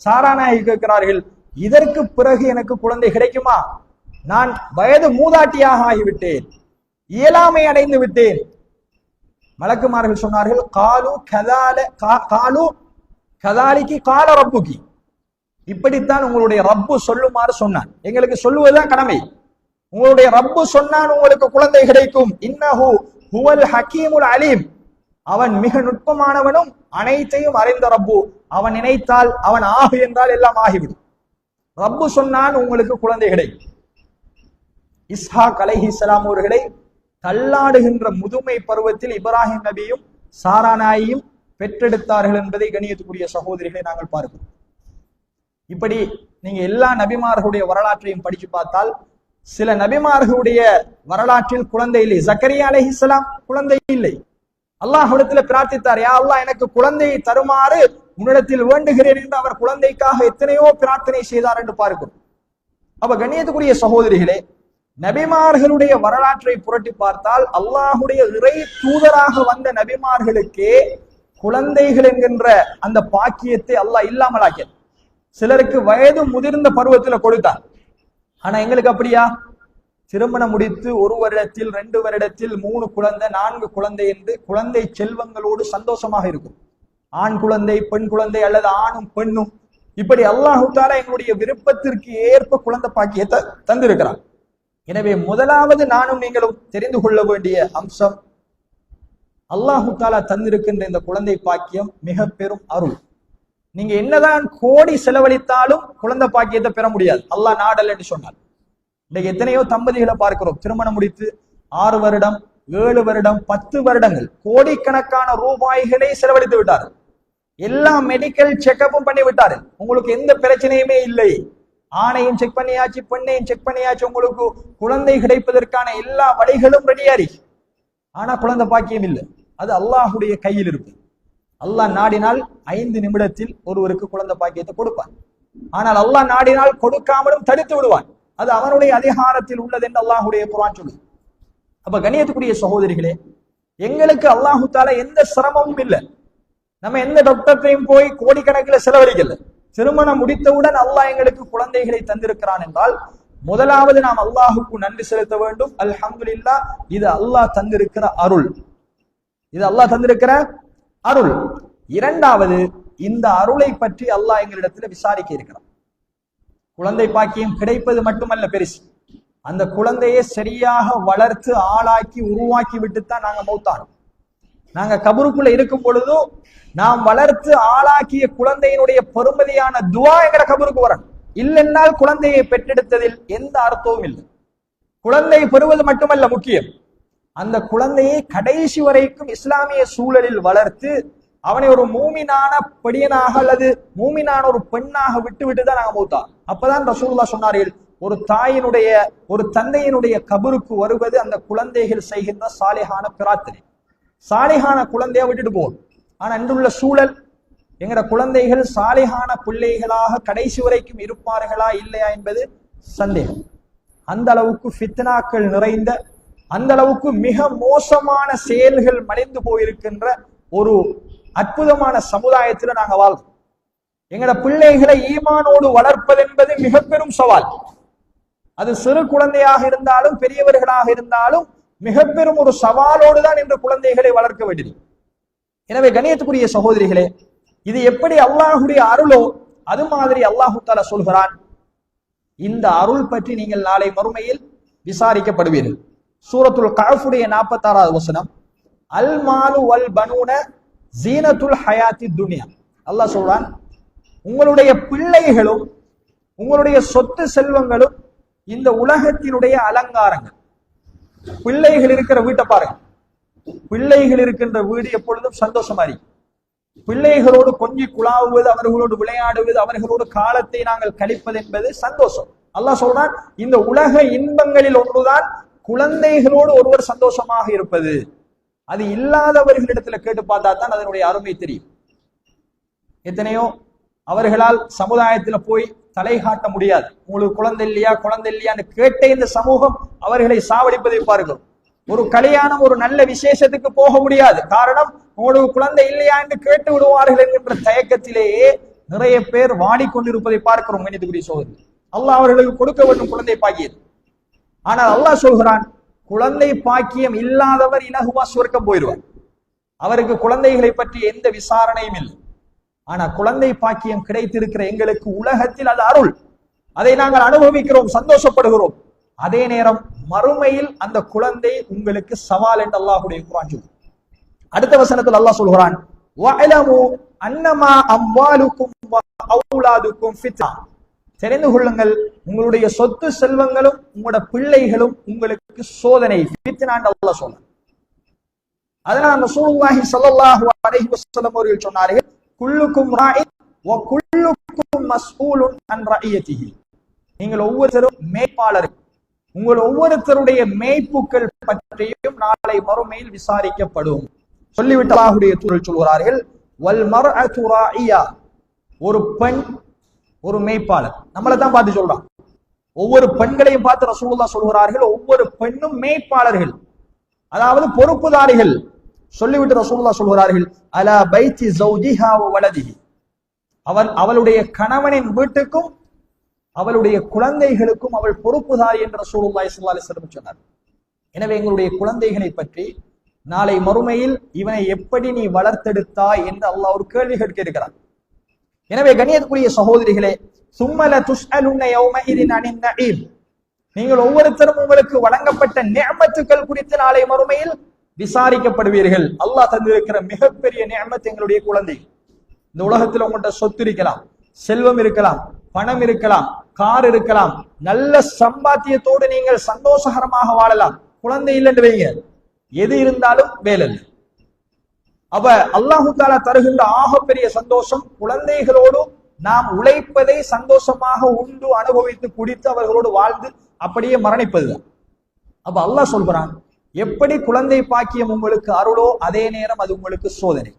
சாரா நாயகி கேட்கிறார்கள், இதற்கு பிறகு எனக்கு குழந்தை கிடைக்குமா? நான் வயது மூதாட்டியாக ஆகிவிட்டேன், இயலாமை அடைந்து விட்டேன். மலக்குமார்கள் சொன்னார்கள், காலு கதாலிக்கு கால ரப்புகி, இப்படித்தான் உங்களுடைய ரப்பு சொல்லுமாறு சொன்னான். எங்களுக்கு சொல்லுவதுதான் கடமை. உங்களுடைய ரப்பு சொன்னான் உங்களுக்கு குழந்தை கிடைக்கும். இன்னஹு ஹுவல் ஹக்கீமுல் அலீம், அவன் மிக நுட்பமானவனும் அனைத்தையும் அறிந்த ரப்பு. அவன் நினைத்தால், அவன் ஆகு என்றால் எல்லாம் ஆகிவிடும். ரப்பு சொன்னான் உங்களுக்கு குழந்தை கிடைக்கும். இஸ்ஹாக் அலைஹிஸ்ஸலாம் அவர்களை தள்ளாடுகின்ற முதுமை பருவத்தில் இப்ராஹிம் நபியும் சாரா நாயகியும் பெற்றெடுத்தார்கள் என்பதை கண்ணியத்துக்குரிய சகோதரிகளை நாங்கள் பார்க்கிறோம். இப்படி நீங்க எல்லா நபிமார்களுடைய வரலாற்றையும் படிச்சு பார்த்தால் சில நபிமார்களுடைய வரலாற்றில் குழந்தை இல்லை. ஜக்கரியா அலைஹிஸ்ஸலாம் குழந்தை இல்லை. அல்லாஹ்விடத்துல பிரார்த்தித்தார், யா அல்லாஹ் எனக்கு குழந்தையை தருமாறு உன்னிடத்தில் வேண்டுகிறேன் என்று அவர் குழந்தைக்காக எத்தனையோ பிரார்த்தனை செய்தார் என்று பார்க்கிறோம். அப்ப கண்ணியத்துக்குரிய சகோதரிகளே, நபிமார்களுடைய வரலாற்றை புரட்டி பார்த்தால் அல்லாஹுடைய இறை தூதராக வந்த நபிமார்களுக்கே குழந்தைகள் என்கின்ற அந்த பாக்கியத்தை அல்லாஹ் இல்லாமலாக்கிய. சிலருக்கு வயது முதிர்ந்த பருவத்தில் கொடுத்தார். ஆனா எங்களுக்கு அப்படியா? திருமணம் முடித்து 1 வருடத்தில் 2 வருடத்தில் 3 குழந்தை 4 குழந்தை என்று குழந்தை செல்வங்களோடு சந்தோஷமாக இருக்கும். ஆண் குழந்தை, பெண் குழந்தை அல்லது ஆணும் பெண்ணும், இப்படி அல்லாஹு தஆலா எங்களுடைய விருப்பத்திற்கு ஏற்ப குழந்தை பாக்கியத்தை தந்திருக்கிறார். எனவே முதலாவது நானும் நீங்களும் தெரிந்து கொள்ள வேண்டிய அம்சம், அல்லாஹு தஆலா தந்திருக்கின்ற இந்த குழந்தை பாக்கியம் மிக பெரும் அருள். நீங்க என்னதான் கோடி செலவழித்தாலும் குழந்தை பாக்கியத்தை பெற முடியாது, அல்லாஹ் நாடல் என்று சொன்னார். இன்றைக்கு எத்தனையோ தம்பதிகளை பார்க்கிறோம், திருமணம் முடித்து 6 வருடம் 7 வருடம் 10 வருடங்கள் கோடிக்கணக்கான ரூபாய்களை செலவழித்து விட்டார்கள். எல்லா மெடிக்கல் செக்கப்பும் பண்ணி விட்டார்கள். உங்களுக்கு எந்த பிரச்சனையுமே இல்லை, ஆணையும் செக் பண்ணியாச்சு, பெண்ணையும் செக் பண்ணியாச்சு, உங்களுக்கு குழந்தை கிடைப்பதற்கான எல்லா வழிகளும் ரெடியாரி. ஆனா குழந்தை பாக்கியம் இல்லை. அது அல்லாஹுடைய கையில் இருக்கு. அல்லாஹ் நாடினால் 5 நிமிடத்தில் ஒருவருக்கு குழந்தை பாக்கியத்தை கொடுப்பான். ஆனால் அல்லாஹ் நாடினால் கொடுக்காமலும் தடுத்து விடுவான். அது அவனுடைய அதிகாரத்தில் உள்ளது என்று அல்லாஹுடைய குர்ஆன் சொல்லுது. அப்ப கண்ணியத்துக்குரிய சகோதரிகளே, எங்களுக்கு அல்லாஹு தஆலா எந்த சிரமமும் இல்லை. நம்ம எந்த டாக்டர்டையும் போய் கோடிக்கணக்கில் செலவழிக்கல. திருமணம் முடித்தவுடன் அல்லாஹ் எங்களுக்கு குழந்தைகளை தந்திருக்கிறான் என்றால் முதலாவது நாம் அல்லாஹுக்கு நன்றி செலுத்த வேண்டும். அல்ஹம்துலில்லாஹ், இது அல்லாஹ் தந்திருக்கிற அருள். இது அல்லாஹ் தந்திருக்கிற அருள். இரண்டாவது, இந்த அருளை பற்றி அல்லாஹ் எங்களிடத்தில் விசாரிக்க இருக்கிறான். குழந்தை பாக்கியம் கிடைப்பது மட்டுமல்ல பெருசு, அந்த குழந்தையை சரியாக வளர்த்து ஆளாக்கி உருவாக்கி விட்டுத்தான் நாங்க மௌத்தானோம். நாங்க கபருக்குள்ள இருக்கும் பொழுது நாம் வளர்த்து ஆளாக்கிய குழந்தையினுடைய பெருமதியான துவா எங்கட கபருக்கு வரணும். இல்லைன்னால் குழந்தையை பெற்றெடுத்ததில் எந்த அர்த்தமும் இல்லை. குழந்தை பெறுவது மட்டுமல்ல முக்கியம், அந்த குழந்தையை கடைசி வரைக்கும் இஸ்லாமிய சூழலில் வளர்த்து அவனை ஒரு மூமினான பெடியனாக அல்லது மூமினான ஒரு பெண்ணாக விட்டு தான் நாங்க மௌத்தா. அப்பதான் ரசூலுல்லாஹ் சொன்னார்கள், ஒரு தாயினுடைய ஒரு தந்தையினுடைய கபருக்கு வருவது அந்த குழந்தைகள் செய்கின்ற சாலிஹான பிரார்த்தனை. சாலிஹான குழந்தைய விட்டுட்டு போகும். ஆனா இன்றுள்ள சூழல், எங்கட குழந்தைகள் சாலிஹான பிள்ளைகளாக கடைசி வரைக்கும் இருப்பார்களா இல்லையா என்பது சந்தேகம். அந்த அளவுக்கு ஃபித்னாக்கள் நிறைந்த, அந்த அளவுக்கு மிக மோசமான செயல்கள் மறைந்து போயிருக்கின்ற ஒரு அற்புதமான சமுதாயத்துல நாங்க வாழ்றோம். எங்கட பிள்ளைகளை ஈமானோடு வளர்ப்பது என்பது மிக பெரும் சவால். அது சிறு குழந்தையாக இருந்தாலும் பெரியவர்களாக இருந்தாலும் மிக பெரும் ஒரு சவாலோடு தான் இன்று குழந்தைகளை வளர்க்க வேண்டியது. எனவே கண்ணியத்துக்குரிய சகோதரிகளே, இது எப்படி அல்லாஹுடைய அருளோ அது மாதிரி அல்லாஹு தஆலா சொல்கிறான், இந்த அருள் பற்றி நீங்கள் நாளை மறுமையில் விசாரிக்கப்படுவீர்கள். சூரத்துல் கஹ்ஃபுடைய 46வது வசனம், அல் மாலு வல் பனூன ஜீனத்துல் ஹயாத்தி துன்யா. அல்லாஹ் சொல்றான், உங்களுடைய பிள்ளைகளும் உங்களுடைய சொத்து செல்வங்களும் இந்த உலகத்தினுடைய அலங்காரங்கள். பிள்ளைகள் இருக்கிற வீட்டை பாருங்க, பிள்ளைகள் இருக்கின்ற வீடு எப்பொழுதும் சந்தோஷமா இருக்கு. பிள்ளைகளோடு கொஞ்சி குழாவுவது, அவர்களோடு விளையாடுவது, அவர்களோடு காலத்தை நாங்கள் கழிப்பது என்பது சந்தோஷம். அல்லாஹ் சொல்றான், இந்த உலக இன்பங்களில் ஒன்றுதான் குழந்தைகளோடு ஒருவர் சந்தோஷமாக இருப்பது. அது இல்லாதவர்களிடத்துல கேட்டு பார்த்தா தான் அதனுடைய அருமை தெரியும். எத்தனையோ அவர்களால் சமுதாயத்துல போய் தலை காட்ட முடியாது. உங்களுக்கு குழந்தை இல்லையா, குழந்தை இல்லையான்னு கேட்ட இந்த சமூகம் அவர்களை சாவடிப்பதை பார்க்கிறோம். ஒரு கல்யாணம், ஒரு நல்ல விசேஷத்துக்கு போக முடியாது. காரணம், உங்களுக்கு குழந்தை இல்லையா என்று கேட்டு விடுவார்கள் என்கின்ற தயக்கத்திலேயே நிறைய பேர் வாடிக்கொண்டிருப்பதை பார்க்கிறோம். கணித்துக்குரிய சோதனை, அல்லாஹ் அவர்களுக்கு கொடுக்க வேண்டும் குழந்தை பாக்கியம். ஆனால் அல்லாஹ் சொல்கிறான், குழந்தை பாக்கியம் இல்லாதவர் இலகுவா சுவர்க்கம் போயிடுவார். அவருக்கு குழந்தைகளை பற்றி எந்த விசாரணையும் இல்லை. ஆனா குழந்தை பாக்கியம் கிடைத்திருக்கிற எங்களுக்கு உலகத்தில் அது அருள். அதை நாங்கள் அனுபவிக்கிறோம், சந்தோஷப்படுகிறோம். அதே நேரம் மறுமையில் அந்த குழந்தை உங்களுக்கு சவால் என்று அல்லாஹ்வுடைய குர்ஆன் சொல்லுது. அடுத்த வசனத்தில் அல்லாஹ் சொல்கிறான், வஅலமு அன்னமா அம்வாலுக்கும் வ அவுலாதுக்கும் ஃபித்னா. தெரிந்து கொள்ளுங்கள், உங்களுடைய சொத்து செல்வங்களும் உங்களுடைய பிள்ளைகளும் உங்களுக்கு சோதனை, ஃபித்னா என்று அல்லாஹ் சொல்றான். அதனால் ரசூலுல்லாஹி ஸல்லல்லாஹு அலைஹி வஸல்லம் அவர்கள் சொன்னார்கள், குல்லுக்கும் ராஇன் வ குல்லுக்கும் மஸ்ஊலுன் அன் ரஇயதிஹி. நீங்கள் ஒவ்வொருத்தரும் மேய்ப்பாளர். உங்கள் ஒவ்வொருத்தருடைய மேய்ப்புக்கள் பற்றியும் நாளை மறுமையில் விசாரிக்கப்படும். சொல்லிவிட்டு அல்லாஹ்வுடைய தூதர் சொல்கிறார்கள், வல் மர்அத்து ராஇயா. ஒரு பெண் ஒரு மேய்ப்பாளர். நம்மளை தான் பார்த்து சொல்றான். ஒவ்வொரு பெண்களையும் பார்த்து ரசூலுல்லாஹ் சொல்கிறார்கள், ஒவ்வொரு பெண்ணும் மேய்ப்பாளர்கள், அதாவது பொறுப்புதாரிகள். சொல்லிவிட்டு ரசூலுல்லாஹ் சொல்கிறார்கள், அலா பைத்தி ஜௌஜிஹா வ வலதிஹி. அவளுடைய கணவனின் வீட்டுக்கும் அவளுடைய குழந்தைகளுக்கும் அவள் பொறுப்புதாரி என்று ரசூலுல்லாஹி ஸல்லல்லாஹு அலைஹி வஸல்லம் சொன்னார். எனவே எங்களுடைய குழந்தைகளை பற்றி நாளை மறுமையில் இவனை எப்படி நீ வளர்த்தெடுத்தாய் என்று அல்லாஹ் ஒரு கேள்வி கேட்க இருக்கிறார். எனவே கண்ணியத்துக்குரிய சகோதரிகளே, சும்மல துஸ்அலுன யௌமஇதின் அனின் நஈம். நீங்கள் ஒவ்வொருத்தரும் உங்களுக்கு வழங்கப்பட்ட நிஅமத்துக்கள் குறித்து நாளை மறுமையில் விசாரிக்கப்படுவீர்கள். அல்லாஹ் தந்திருக்கிற மிகப்பெரிய நிஅமத் எங்களுடைய குழந்தை. இந்த உலகத்தில் உங்கள்கிட்ட சொத்து இருக்கலாம், செல்வம் இருக்கலாம், பணம் இருக்கலாம், கார் இருக்கலாம், நல்ல சம்பாத்தியத்தோடு நீங்கள் சந்தோஷகரமாக வாழலாம். குழந்தை இல்லைன்னு வைங்க, எது இருந்தாலும் வேலை. அப்ப அல்லாஹு தஆலா தருகின்ற ஆகப்பெரிய சந்தோஷம் குழந்தைகளோடு நாம் உழைப்பதை சந்தோஷமாக உண்டு அனுபவித்து குடித்து அவர்களோடு வாழ்ந்து அப்படியே மரணிப்பதுதான். அப்ப அல்லாஹ் சொல்கிறான், எப்படி குழந்தை பாக்கியம் உங்களுக்கு அருளோ அதே நேரம் அது உங்களுக்கு சோதனை.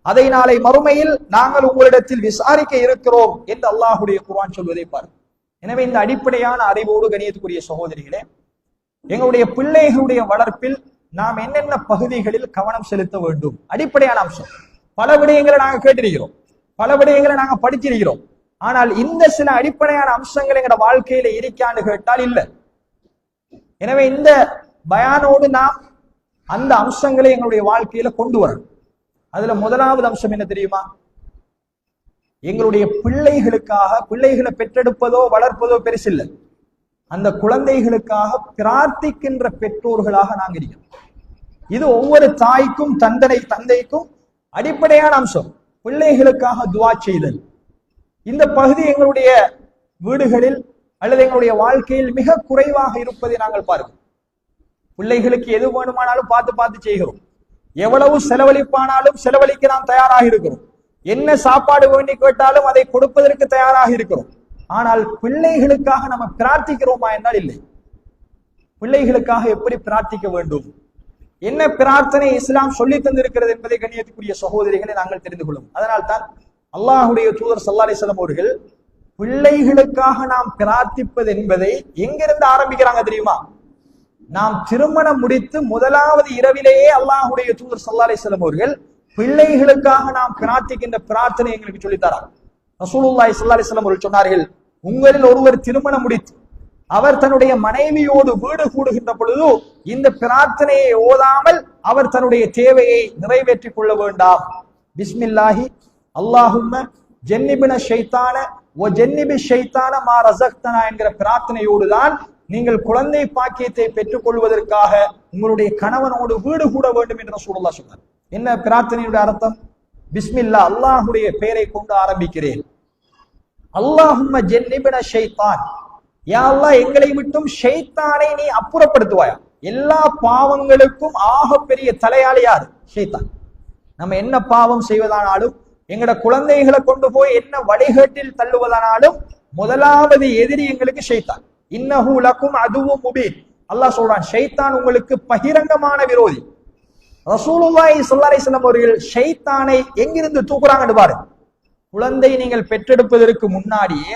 அதை நாளை மறுமையில் நாங்கள் உங்களிடத்தில் விசாரிக்க இருக்கிறோம் என்று அல்லாஹ்வுடைய குர்ஆன் சொல்வதை பாருங்கள். எனவே இந்த அடிப்படையான அறிவோடு கணியத்துக்குரிய சகோதரிகளே, எங்களுடைய பிள்ளைகளுடைய வளர்ப்பில் நாம் என்னென்ன பகுதிகளில் கவனம் செலுத்த வேண்டும், அடிப்படையான அம்சம். பல விடயங்களை நாங்கள் கேட்டிருக்கிறோம், பல விடயங்களை நாங்கள் படிச்சிருக்கிறோம். ஆனால் இந்த சில அடிப்படையான அம்சங்கள் எங்களோட வாழ்க்கையில இருக்கான்னு கேட்டால் இல்லை. எனவே இந்த பயானோடு நாம் அந்த அம்சங்களை எங்களுடைய வாழ்க்கையில கொண்டு வரணும். அதுல முதலாவது அம்சம் என்ன தெரியுமா? எங்களுடைய பிள்ளைகளுக்காக, பிள்ளைகளை பெற்றெடுப்பதோ வளர்ப்பதோ பெருசில்லை, அந்த குழந்தைகளுக்காக பிரார்த்திக்கின்ற பெற்றோர்களாக நாங்கள் இருக்கிறோம். இது ஒவ்வொரு தாய்க்கும் தந்தைக்கும் அடிப்படையான அம்சம். பிள்ளைகளுக்காக துஆ செய்தல். இந்த பகுதி எங்களுடைய வீடுகளில் அல்லது எங்களுடைய வாழ்க்கையில் மிக குறைவாக இருப்பதை நாங்கள் பார்க்கிறோம். பிள்ளைகளுக்கு எது வேணுமானாலும் பார்த்து பார்த்து செய்கிறோம். எவ்வளவு செலவழிப்பானாலும் செலவழிக்க நாம் தயாராக இருக்கிறோம். என்ன சாப்பாடு வேண்டி கேட்டாலும் அதை கொடுப்பதற்கு தயாராக இருக்கிறோம். ஆனால் பிள்ளைகளுக்காக நம்ம பிரார்த்திக்கிறோமா என்றால் இல்லை. பிள்ளைகளுக்காக எப்படி பிரார்த்திக்க வேண்டும், என்ன பிரார்த்தனை இஸ்லாம் சொல்லி தந்திருக்கிறது என்பதை கண்ணியத்துக்குரிய சகோதரிகளை நாங்கள் தெரிந்து கொள்ளும். அதனால் தான் அல்லாஹ்வுடைய தூதர் ஸல்லல்லாஹு அலைஹி வஸல்லம் அவர்கள் பிள்ளைகளுக்காக நாம் பிரார்த்திப்பது என்பதை எங்கிருந்து ஆரம்பிக்கிறாங்க தெரியுமா? நாம் திருமணம் முடித்து முதலாவது இரவிலேயே அல்லாஹ்வுடைய தூதர் ஸல்லல்லாஹு அலைஹி வஸல்லம் அவர்கள் பிள்ளைகளுக்காக நாம் பிரார்த்திக்கின்ற பிரார்த்தனை எங்களுக்கு சொல்லித்தரார். ரசூலுல்லாஹி ஸல்லல்லாஹு அலைஹி வஸல்லம் அவர்கள் சொன்னார்கள், உங்களில் ஒருவர் திருமணம் முடித்து அவர் தன்னுடைய மனைவியோடு வீடு கூடுகின்ற பொழுது இந்த பிரார்த்தனையை ஓதாமல் அவர் தன்னுடைய தேவையை நிறைவேற்றிக் கொள்ள வேண்டாம். பிஸ்மில்லாஹி அல்லாஹும்ம ஜன்னிபின ஷைத்தான வ ஜன்னிபி ஷைத்தான மா ரஸக்தனா என்கிற பிரார்த்தனையோடு தான் நீங்கள் குழந்தை பாக்கியத்தை பெற்றுக் கொள்வதற்காக உங்களுடைய கணவனோடு வீடு கூட வேண்டும் என்று ரசூலுல்லாஹ் சொன்னார். என்ன பிரார்த்தனையுடைய அர்த்தம்? பிஸ்மில்லா, அல்லாஹ்வுடைய பெயரை கொண்டு ஆரம்பிக்கிறேன். அல்லாஹும்ம ஜன்னிபின ஷைத்தான், யா அல்லாஹ் எங்களை விட்டும் ஷைத்தானை நீ அப்புறப்படுத்துவாயா. எல்லா பாவங்களுக்கும் ஆக பெரிய தலையாளி யாரு? ஷைத்தான். நம்ம என்ன பாவம் செய்வதானாலும் எங்கட குழந்தைகளை கொண்டு போய் என்ன வழிகேட்டில் தள்ளுவதானாலும் முதலாவது எதிரி எங்களுக்கு ஷைத்தான். இன்னஹு லக்கும் அதுவும் முபீன். அல்லாஹ் சொல்றான், ஷைத்தான் உங்களுக்கு பகிரங்கமான விரோதி. ரசூலுல்லாஹி ஸல்லல்லாஹு அலைஹி வஸல்லம் அவர்கள் ஷைத்தானை எங்கிருந்து தூக்குறாங்கன்னு பாருங்க. குழந்தை நீங்கள் பெற்றெடுப்பதற்கு முன்னாடியே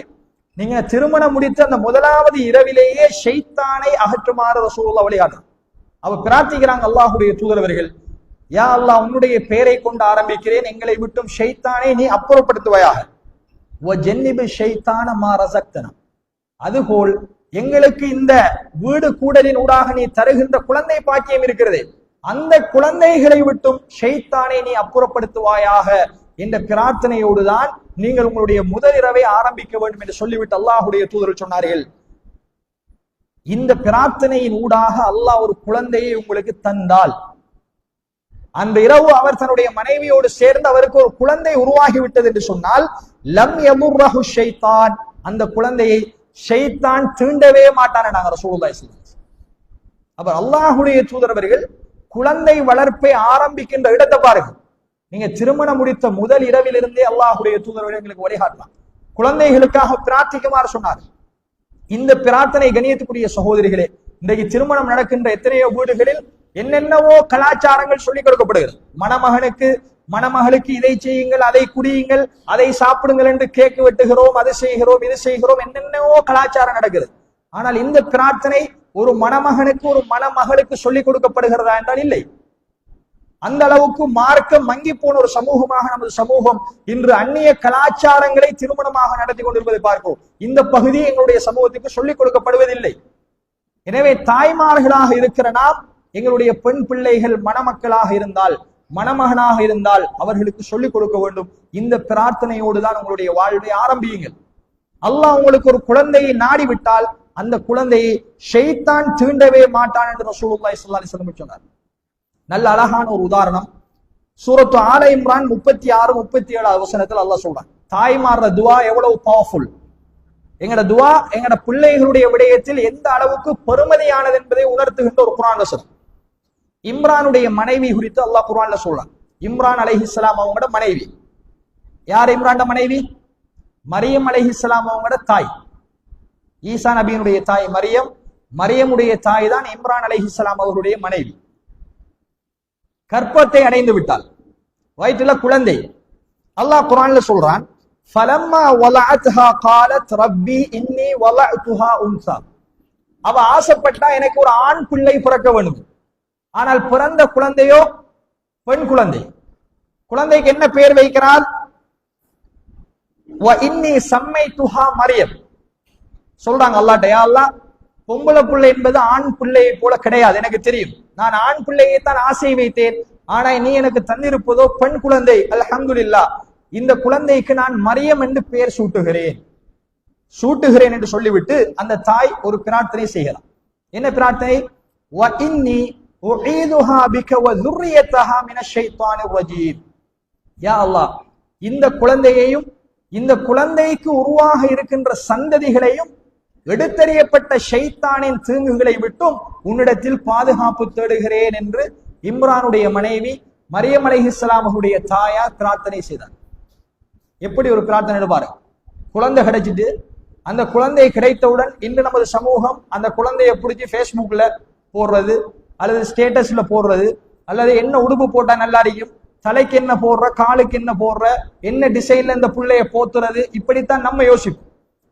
நீங்க திருமணம் முடித்த அந்த முதலாவது இரவிலேயே ஷைத்தானை அகற்றுமாறு ரசூலுல்லாஹ் வழிகாட்டுறாங்க. அவ பிரார்த்திக்கிறாங்க, அல்லாஹ்வுடைய தூதரவர்கள், யா அல்லாஹ், உன்னுடைய பெயரை கொண்டு ஆரம்பிக்கிறேன், எங்களை விட்டும் ஷைத்தானை நீ அப்புறப்படுத்துவாயாக. வஜன்னிபு ஷைத்தான மா ரஸக்தனா. அதுபோல் எங்களுக்கு இந்த வீடு கூடலின் ஊடாக நீ தருகின்ற குழந்தை பாக்கியம் இருக்கிறது, அந்த குழந்தைகளை விட்டும் ஷைத்தானை நீ அப்புறப்படுத்துவாயாக என்ற பிரார்த்தனையோடு தான் நீங்கள் உங்களுடைய முதலிரவை ஆரம்பிக்க வேண்டும் என்று சொல்லிவிட்டு அல்லாஹ்வுடைய தூதர் சொன்னார்கள், இந்த பிரார்த்தனையின் ஊடாக அல்லாஹ் ஒரு குழந்தையை உங்களுக்கு தந்தால், அந்த இரவு அவர் தன்னுடைய மனைவியோடு சேர்ந்து அவருக்கு ஒரு குழந்தை உருவாகிவிட்டது என்று சொன்னால், லம் யமுர்ரஹு ஷைத்தான், அந்த குழந்தையை ஷைத்தான் தீண்டவே மாட்டான் நாங்க ரசூலுல்லாஹி ஸல்லல்லாஹு அலைஹி வஸல்லம். அப்ப அல்லாஹ்வுடைய தூதரவர்கள் குழந்தை வளர்ப்பை ஆரம்பிக்கின்ற இடத்தை பாருங்க. நீங்க திருமணம் முடித்த முதல் இரவிலிருந்தே அல்லாஹ்வுடைய தூதரவர்கள் எங்களுக்கு வழிகாட்டலாம். குழந்தைகளுக்காக பிரார்த்திக்குமாறு சொன்னார். இந்த பிரார்த்தனை கண்ணியத்துக்குரிய சகோதரிகளே, இன்றைக்கு திருமணம் நடக்கின்ற எத்தனையோ வீடுகளில் என்னென்னவோ கலாச்சாரங்கள் சொல்லிக் கொடுக்கப்படுகிறது. மணமகளுக்கு இதை செய்யுங்கள், அதை குடியுங்கள், அதை சாப்பிடுங்கள் என்று கேக்கு வெட்டுகிறோம், அதை செய்கிறோம், இது செய்கிறோம், என்னென்னவோ கலாச்சாரம் நடக்கிறது. ஆனால் இந்த பிரார்த்தனை ஒரு மணமகனுக்கு ஒரு மணமகளுக்கு சொல்லிக் கொடுக்கப்படுகிறதா என்றால் இல்லை. அந்த அளவுக்கு மார்க்கம் மங்கி போன ஒரு சமூகமாக நமது சமூகம் இன்று அந்நிய கலாச்சாரங்களை திருமணமாக நடத்தி கொண்டிருப்பதை பார்க்கிறோம். இந்த பகுதி எங்களுடைய சமூகத்துக்கு சொல்லிக் கொடுக்கப்படுவதில்லை. எனவே தாய்மார்களாக இருக்கிற நாம் எங்களுடைய பெண் பிள்ளைகள் மணமக்களாக இருந்தால், மணமகனாக இருந்தால் அவர்களுக்கு சொல்லிக் கொடுக்க வேண்டும். இந்த பிரார்த்தனையோடு தான் உங்களுடைய வாழ்வை ஆரம்பியுங்கள். அல்லாஹ் உங்களுக்கு ஒரு குழந்தையை நாடிவிட்டால் அந்த குழந்தையை ஷைத்தான் தீண்டவே மாட்டான் என்று ரசூலுல்லாஹி ஸல்லல்லாஹு அலைஹி வஸல்லம் சொன்னார். நல்ல அழகான ஒரு உதாரணம், சூரத்து ஆல இம்ரான் 36-37 வசனத்தில் அல்லாஹ் சொல்றான், தாய்மார்ற துவா எவ்வளவு பவர்ஃபுல். எங்கட துவா எங்கட பிள்ளைகளுடைய விடயத்தில் எந்த அளவுக்கு பெருமதியானது என்பதை உணர்த்துகின்ற ஒரு குர்ஆன் வசனம். இம்ரானுடைய மனைவி குறித்து அல்லாஹ் குர்ஆன்ல சொல்றான். இம்ரான் அலைஹிஸ்ஸலாம் அவங்களோட மனைவி. யார் இம்ரான் மனைவி? மரியம் அலைஹிஸ்ஸலாம் அவங்களோட தாய். ஈசா நபியினுடைய தாய் மரியம், மரியமுடைய தாய் தான் இம்ரான் அலைஹிஸ்ஸலாம் அவர்களுடைய மனைவி. கற்பத்தை அடைந்து விட்டாள், வயிற்றுல குழந்தை. அல்லாஹ் குர்ஆன்ல சொல்றான், ஃபலம்மா வலஅத்ஹா காலத் ரப்பி இன்னி வலஅத்துஹா உன்சா. அவ ஆசைப்பட்டா எனக்கு ஒரு ஆண் பிள்ளை பிறக்க வேண்டும். ஆனால் பிறந்த குழந்தையோ பெண் குழந்தை. குழந்தைக்கு என்ன பெயர் வைக்கிறார்? வ இன்னி சம்மைத்துஹா மரியம். சொல்றாங்க அல்லாஹ்ட்ட, யா அல்லாஹ், பொம்பளை பிள்ளை என்பது ஆண் பிள்ளையை போல கிடையாது, எனக்கு தெரியும். நான் ஆண் பிள்ளையை தான் ஆசை வைத்தேன், ஆனா நீ எனக்கு தந்திருப்பதோ பெண் குழந்தை. அல்ஹம்துலில்லாஹ், இந்த குழந்தைக்கு நான் மரியம் என்று பெயர் சூட்டுகிறேன் என்று சொல்லிவிட்டு அந்த தாய் ஒரு பிரார்த்தனை செய்யலாம். என்ன பிரார்த்தனை? வ இன்னி உஈதுஹா பிக வ ذُرِّيَّتَهَا மின ஷைத்தானிர் ரஜீம். யா அல்லாஹ், இந்த குழந்தையையும் இந்த குழந்தைக்கு உருவாக இருக்கின்ற சந்ததிகளையும் எடுத்தறியப்பட்ட ஷைத்தானின் தீங்குகளை விட்டும் உன்னிடத்தில் பாதுகாப்பு தேடுகிறேன் என்று இம்ரானுடைய மனைவி மரியம் அலைஹிஸ்ஸலாம் அவருடைய தாயார் பிரார்த்தனை செய்தார். எப்படி ஒரு பிரார்த்தனை பாருங்க. குழந்தை கிடைச்சிட்டு, அந்த குழந்தை கிடைத்தவுடன் இன்று நமது சமூகம் அந்த குழந்தையை பிடிச்சி ஃபேஸ்புக்ல போடுறது, அல்லது ஸ்டேட்டஸ்ல போடுறது, அல்லது என்ன உடுப்பு போட்டா நல்லா இருக்கும், தலைக்கு என்ன போடுற, காலுக்கு என்ன போடுற, என்ன டிசைன்ல இந்த பிள்ளைய போத்துறது, இப்படித்தான் நம்ம யோசிப்போம்.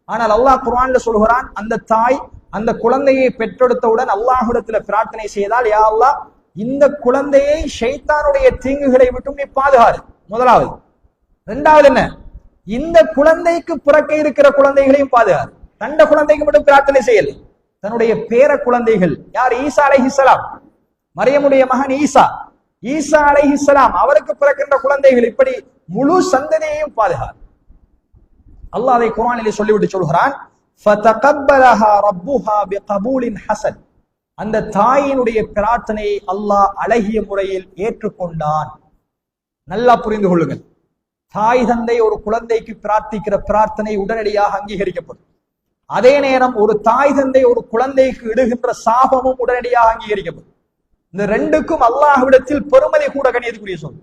ஆனால் அல்லாஹ் குர்ஆன்ல சொல்கிறான், அந்த தாய் அந்த குழந்தையை பெற்றெடுத்தவுடன் அல்லாஹ்விடத்துல பிரார்த்தனை செய்தால், யா அல்லாஹ், இந்த குழந்தையை ஷைத்தானுடைய தீங்குகளை விட்டும் நீ பாதுகாரு. முதலாவது. இரண்டாவது என்ன? இந்த குழந்தைக்கு பிறக்க இருக்கிற குழந்தைகளையும் பாதுகாரு. தண்ட குழந்தைக்கு மட்டும் பிரார்த்தனை செய்யல, தன்னுடைய பேர குழந்தைகள் யார்? ஈசா அலைஹிஸ்ஸலாம், மரியமுடைய மகன் ஈசா அலைஹிஸ்ஸலாம், அவருக்கு பிறக்கின்ற குழந்தைகள், இப்படி முழு சந்ததியையும் பாதுகாரு. அல்லாஹ் அதை குர்ஆனிலே சொல்லிவிட்டு சொல்கிறான், ஃபதகப்பலஹா ரப்புஹா பிகபூலின் ஹஸன். அந்த தாயினுடைய பிரார்த்தனையை அல்லாஹ் அழகிய முறையில் ஏற்றுக்கொண்டான். நல்லா புரிந்து கொள்ளுங்கள். தாய் தந்தை ஒரு குழந்தைக்கு பிரார்த்திக்கிற பிரார்த்தனை உடனடியாக அங்கீகரிக்கப்படும். அதே நேரம் ஒரு தாய் தந்தை ஒரு குழந்தைக்கு இடுகின்ற சாபமும் உடனடியாக அங்கீகரிக்கப்படும். இந்த ரெண்டுக்கும் அல்லாஹ்விடத்தில் பெருமதி கூட கணியத்துக்குரிய சொல்.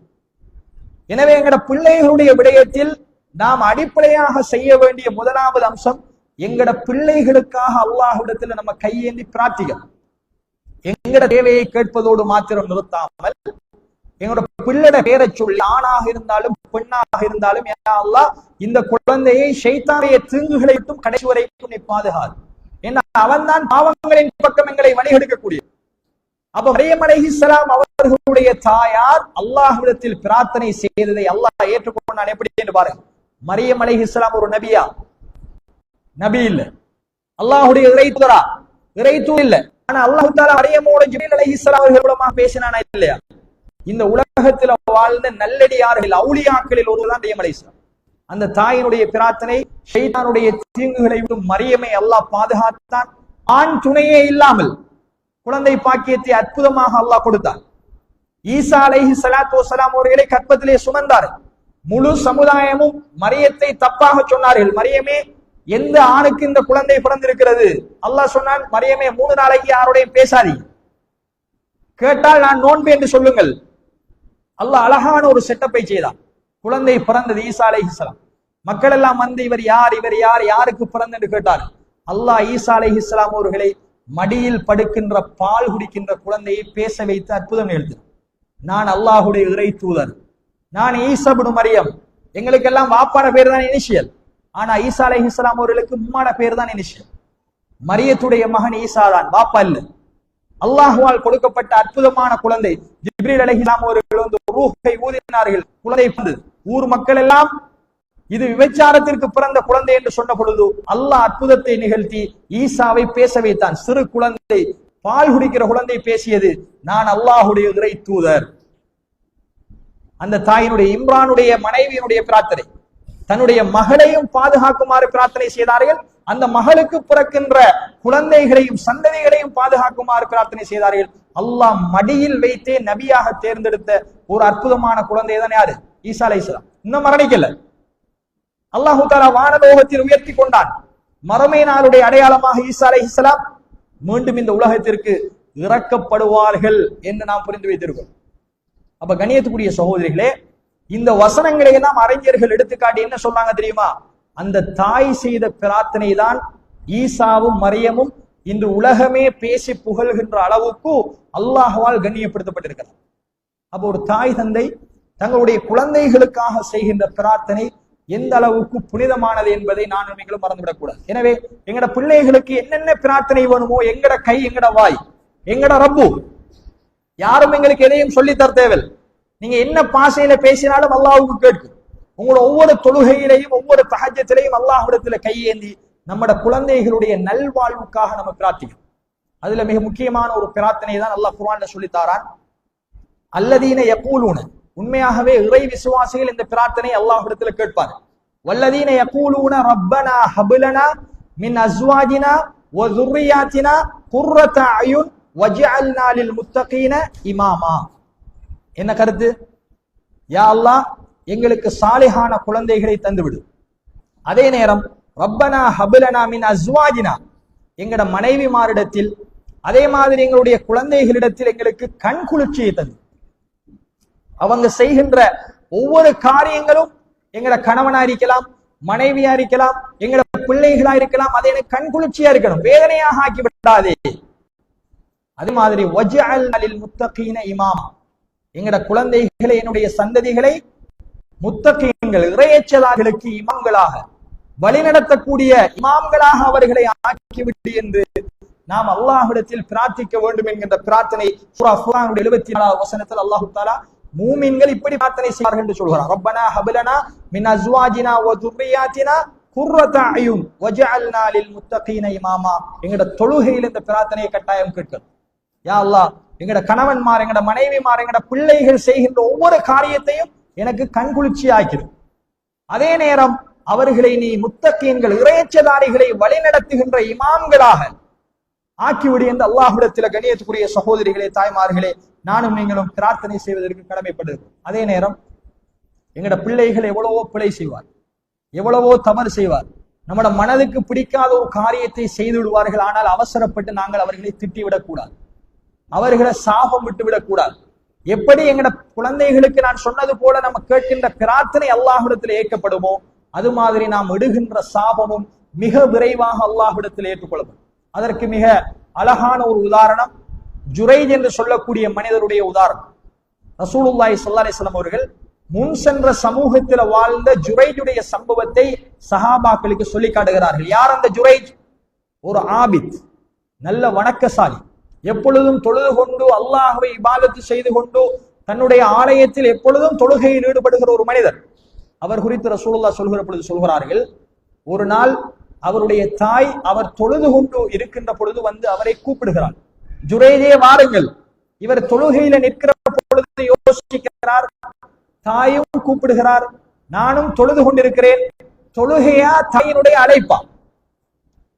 எனவே எங்கட பிள்ளைகளுடைய விடயத்தில் நாம் அடிப்படையாக செய்ய வேண்டிய முதலாவது அம்சம், எங்கட பிள்ளைகளுக்காக அல்லாஹ்விடத்தில் நம்ம கையேந்தி பிரார்த்திக்கணும். எங்கட தேவையை கேட்பதோடு மாத்திரம் நிறுத்தாமல், எங்களோட பிள்ளைட பேரை சொல்லி ஆணாக இருந்தாலும் பெண்ணாக இருந்தாலும், யா அல்லாஹ் இந்த குழந்தையை ஷைத்தானுடைய தீங்குகளை விட்டும் கடைசி வரைக்கும் நீ பாதுகாது. ஏன்னா அவன் தான் பாவங்களின் பக்கம் எங்களை வழிகெடுக்கக்கூடிய. அப்ப மரியம் அலைஹிஸ்ஸலாம் அவர்களுடைய தாயார் அல்லாஹ்விடத்தில் பிரார்த்தனை செய்ததை அல்லாஹ் ஏற்றுக்கொண்டான். எப்படி என்று பாருங்க. மரியம் அலைஹிஸ்ஸலாம் ஒரு நபியா? நபி இல்ல. அல்லாஹ்வுடைய இறை தூதரா? இறை தூதர் இல்ல. ஆனா அல்லாஹ் தஆலா மரியமோட ஜிப்ரீல் அலைஹிஸ்ஸலாம் அவர்கள் மூலமா பேசினானா இல்லையா? இந்த உலகத்தில் வாழ்ந்த நல்லடியார்கள் அவுலியாக்களில் ஒருவர்தான் மரியம் அலைஹிஸ்ஸலாம். அந்த தாயினுடைய பிரார்த்தனை ஷைத்தானுடைய தீங்குகளை விட்டு மரியமை அல்லாஹ் பாதுகாத்தான். ஆண் துணையே இல்லாமல் குழந்தை பாக்கியத்தை அற்புதமாக அல்லாஹ் கொடுத்தார். ஈசா அலைஹிஸ்ஸலாத்து வஸ்ஸலாம் அவர்களை கற்பத்திலே சுமந்தார். முழு சமுதாயமும் மரியத்தை தப்பாக சொன்னார்கள். மரியமே, எந்த ஆணுக்கு இந்த குழந்தை பிறந்திருக்கிறது? அல்லாஹ் சொன்னான், மரியமே 3 நாளைக்கு யாரோடையும் பேசாதீங்க, கேட்டால் நான் நோன்பு என்று சொல்லுங்கள். அல்லாஹ் அழகான ஒரு செட்டப்பை செய்தான். குழந்தை பிறந்தது ஈசா அலைஹிஸ்ஸலாம். மக்கள் எல்லாம் வந்து இவர் யார், யாருக்கு பிறந்த என்று கேட்டார். அல்லாஹ் ஈசா அலைஹிஸ்ஸலாம் அவர்களை மடியில் படுக்கின்ற பால் குடிக்கின்ற குழந்தையை பேச வைத்து அற்புதம் நிகழ்த்தினார். நான் அல்லாஹுடைய இறை தூதர், நான் ஈசா இப்னு மரியம். எங்களுக்கெல்லாம் வாப்பாட பேர் தான் இனிஷியல், ஆனா ஈசா அலைஹிஸ்ஸலாம் அவர்களுக்கு உம்மாட பேர் தான் இனிஷியல். மரியத்துடைய மகன் ஈசா தான், வாப்பா இல்ல. அல்லாஹ்வால் கொடுக்கப்பட்ட அற்புதமான குழந்தை. ஜிப்ரீல் அலைஹிஸ்ஸலாம் அவர்கள் வந்து ரூஹை ஊதினார்கள். குழந்தை பிறந்தது. ஊர் மக்கள் எல்லாம் இது விபச்சாரத்திற்கு பிறந்த குழந்தை என்று சொன்ன பொழுது அல்லாஹ் அற்புதத்தை நிகழ்த்தி ஈசாவை பேச வைத்தான். சிறு குழந்தை, பால் குடிக்கிற குழந்தை பேசியது, நான் அல்லாஹுடைய இறை தூதர். அந்த தாயினுடைய இம்ரானுடைய மனைவியினுடைய பிரார்த்தனை, தன்னுடைய மகளையும் பாதுகாக்குமாறு பிரார்த்தனை செய்தார்கள். அந்த மகளுக்கு பிறக்கின்ற குழந்தைகளையும் சந்ததிகளையும் பாதுகாக்குமாறு பிரார்த்தனை செய்தார்கள். அல்லாஹ் மடியில் வைத்தே நபியாக தேர்ந்தெடுத்த ஒரு அற்புதமான குழந்தை தான் யாரு? ஈசா அலைஹிஸ்ஸலாம். இன்னும் மரணிக்கல. அல்லாஹு தஆலா வானலோகத்தில் உயர்த்தி கொண்டான். மறுமை நாளுடைய அடையாளமாக ஈசா அலைஹிஸ்ஸலாம் மீண்டும் இந்த உலகத்திற்கு இறக்கப்படுவார்கள் என்று நாம் புரிந்து வைத்திருக்கிறோம். அப்ப கண்ணியத்துக்குரிய சகோதரிகளே, இந்த வசனங்களை எல்லாம் அறிஞர்கள் எடுத்துக்காட்டி என்ன சொன்னாங்க தெரியுமா? அந்த தாய் செய்த பிரார்த்தனை தான் ஈசாவும் மரியமும் இன்று உலகமே பேசி புகழ்கின்ற அளவுக்கு அல்லாஹ்வால் கண்ணியப்படுத்தப்பட்டிருக்கிறது. அப்போ ஒரு தாய் தந்தை தங்களுடைய குழந்தைகளுக்காக செய்கின்ற பிரார்த்தனை எந்த அளவுக்கு புனிதமானது என்பதை நான் நீங்களும் மறந்துவிடக் கூடாது. எனவே எங்கட பிள்ளைகளுக்கு என்னென்ன பிரார்த்தனை வேணுமோ, எங்கட கை, எங்கட வாய், எங்கட ரப்பு, யாரும் எங்களுக்கு எதையும் சொல்லித்தர தேவையில்லை. நீங்க என்ன பாசையில பேசினாலும் அல்லாஹ்வுக்கு கேட்கும். உங்களோட ஒவ்வொரு தொழுகையிலையும் ஒவ்வொரு தஹஜ்ஜத்திலையும் அல்லாஹ்விடத்துல கையேந்தி நம்மட குழந்தைகளுடைய நல்வாழ்வுக்காக நம்ம பிரார்த்திக்கணும். அதுல மிக முக்கியமான ஒரு பிரார்த்தனை தான் அல்லாஹ் குர்ஆன்ல சொல்லித்தாரான். அல்லதீன யகூலூன, உண்மையாகவே இறை விசுவாசிகள் இந்த பிரார்த்தனை அல்லாஹ்விடத்துல கேட்பார். வல்லதீன யகூலூன ரப்பனா ஹப்லனா மின் அஸ்வாஜினா வ ذُرِّيَّاتِنَا குர்ரத அயுன் வஜ்அல்னா லில் முத்தகீன இமாமா. என்ன கருத்து? யா அல்லாஹ், எங்களுக்கு சாலிஹான குழந்தைகளை தந்துவிடு. அதே நேரம் ரப்பனா ஹப்லனா மின் அஸ்வாஜினா, எங்கட மனைவிமாரிடத்தில், அதே மாதிரி எங்களுடைய குழந்தைகளிடத்தில் எங்களுக்கு கண் குளிர்ச்சியை தந்து. அவங்க செய்கின்ற ஒவ்வொரு காரியங்களும் எங்கட கணவனா இருக்கலாம், மனைவியா இருக்கலாம், எங்கட பிள்ளைகளா இருக்கலாம், அது எனக்கு கண் குளிர்ச்சியா இருக்கணும், வேதனையாக ஆக்கி விடாதே. அதே மாதிரி வஜ்அல்னா லில் முத்தகீன இமாமா, எங்கட குழந்தைகளை, என்னுடைய சந்ததிகளை முத்தகீன்கள், இறையச்சலார்களுக்கு இமாம்களாக, வழிநடத்தக்கூடிய இமாம்களாக அவர்களை ஆக்கிவிட்டு என்று நாம் அல்லாஹ்விடத்தில் பிரார்த்திக்க வேண்டும் என்கின்ற பிரார்த்தனை சூரா ஃபுர்கானுடைய 74வது வசனத்தில் அல்லாஹ் தஆலா மூமின்கள் இப்படி பிரார்த்தனை செய்வார்கள் என்று சொல்கிறார். ரப்பனா ஹப்லனா மின் அஸ்வாஜினா வ ذُرِّيَّاتِنَا குர்ரத அயுன் வஜ்அல்னா லில் முத்தகீன இமாமா. எங்கட தொழுகையில் இந்த பிரார்த்தனையை கட்டாயம் கேட்கணும். யா அல்லாஹ், எங்கட கணவன்மார், எங்கட மனைவிமார், எங்கட பிள்ளைகள் செய்கின்ற ஒவ்வொரு காரியத்தையும் எனக்கு கண்குளிர்ச்சி ஆக்கிடும். அதே நேரம் அவர்களை நீ முத்தகீன்கள், இறையச்சதாரிகளை வழிநடத்துகின்ற இமாம்களாக ஆக்கிவிடு என்று அல்லாஹ்விடத்தில் கண்ணியத்துக்குரிய சகோதரிகளே, தாய்மார்களே, நானும் நீங்களும் பிரார்த்தனை செய்வதற்கு கடமைப்பட்டிருக்கிறோம். அதே நேரம் எங்கட பிள்ளைகள் எவ்வளவோ பிழை செய்வார், எவ்வளவோ தவறு செய்வார், நம்மட மனதுக்கு பிடிக்காத ஒரு காரியத்தை செய்து விடுவார்கள். ஆனால் அவசரப்பட்டு நாங்கள் அவர்களை திட்டிவிடக் கூடாது, அவர்களை சாபம் விட்டு விடக்கூடாது. எப்படி எங்கட குழந்தைகளுக்கு நான் சொன்னது போல நம்ம கேட்கின்ற பிரார்த்தனை அல்லாஹ்விடத்தில் ஏற்கப்படுமோ அது மாதிரி நாம் இடுகின்ற சாபமும் மிக விரைவாக அல்லாஹ்விடத்தில் ஏற்றுக்கொள்ளப்படும். அதற்கு மிக அழகான ஒரு உதாரணம் ஜுரைஜ் என்று சொல்லக்கூடிய மனிதருடைய உதாரணம். ரசூலுல்லாஹி ஸல்லல்லாஹு அலைஹி வஸல்லம் அவர்கள் முன் சென்ற சமூகத்தில் வாழ்ந்த ஜுரைஜுடைய சம்பவத்தை சஹாபாக்களுக்கு சொல்லி காட்டுகிறார்கள். யார் அந்த ஜுரைஜ்? ஒரு ஆபித், நல்ல வணக்கசாலி, எப்பொழுதும் தொழுது கொண்டு அல்லாஹ்வை இபாதத்து செய்து கொண்டு தன்னுடைய ஆலயத்தில் எப்பொழுதும் தொழுகையில் ஈடுபடுகிற ஒரு மனிதர். அவர் குறித்து ரசூலுல்லாஹ் சொல்கிற பொழுது சொல்கிறார்கள், ஒரு நாள் அவருடைய தாய் அவர் தொழுது கொண்டு இருக்கின்ற பொழுது வந்து அவரை கூப்பிடுகிறார். ஜுரைஜே வாருங்கள். இவர் தொழுகையில நிற்கிற பொழுது யோசிக்கிறார், தாயும் கூப்பிடுகிறார், நானும் தொழுது கொண்டிருக்கிறேன், தொழுகையா தாயினுடைய அழைப்பா?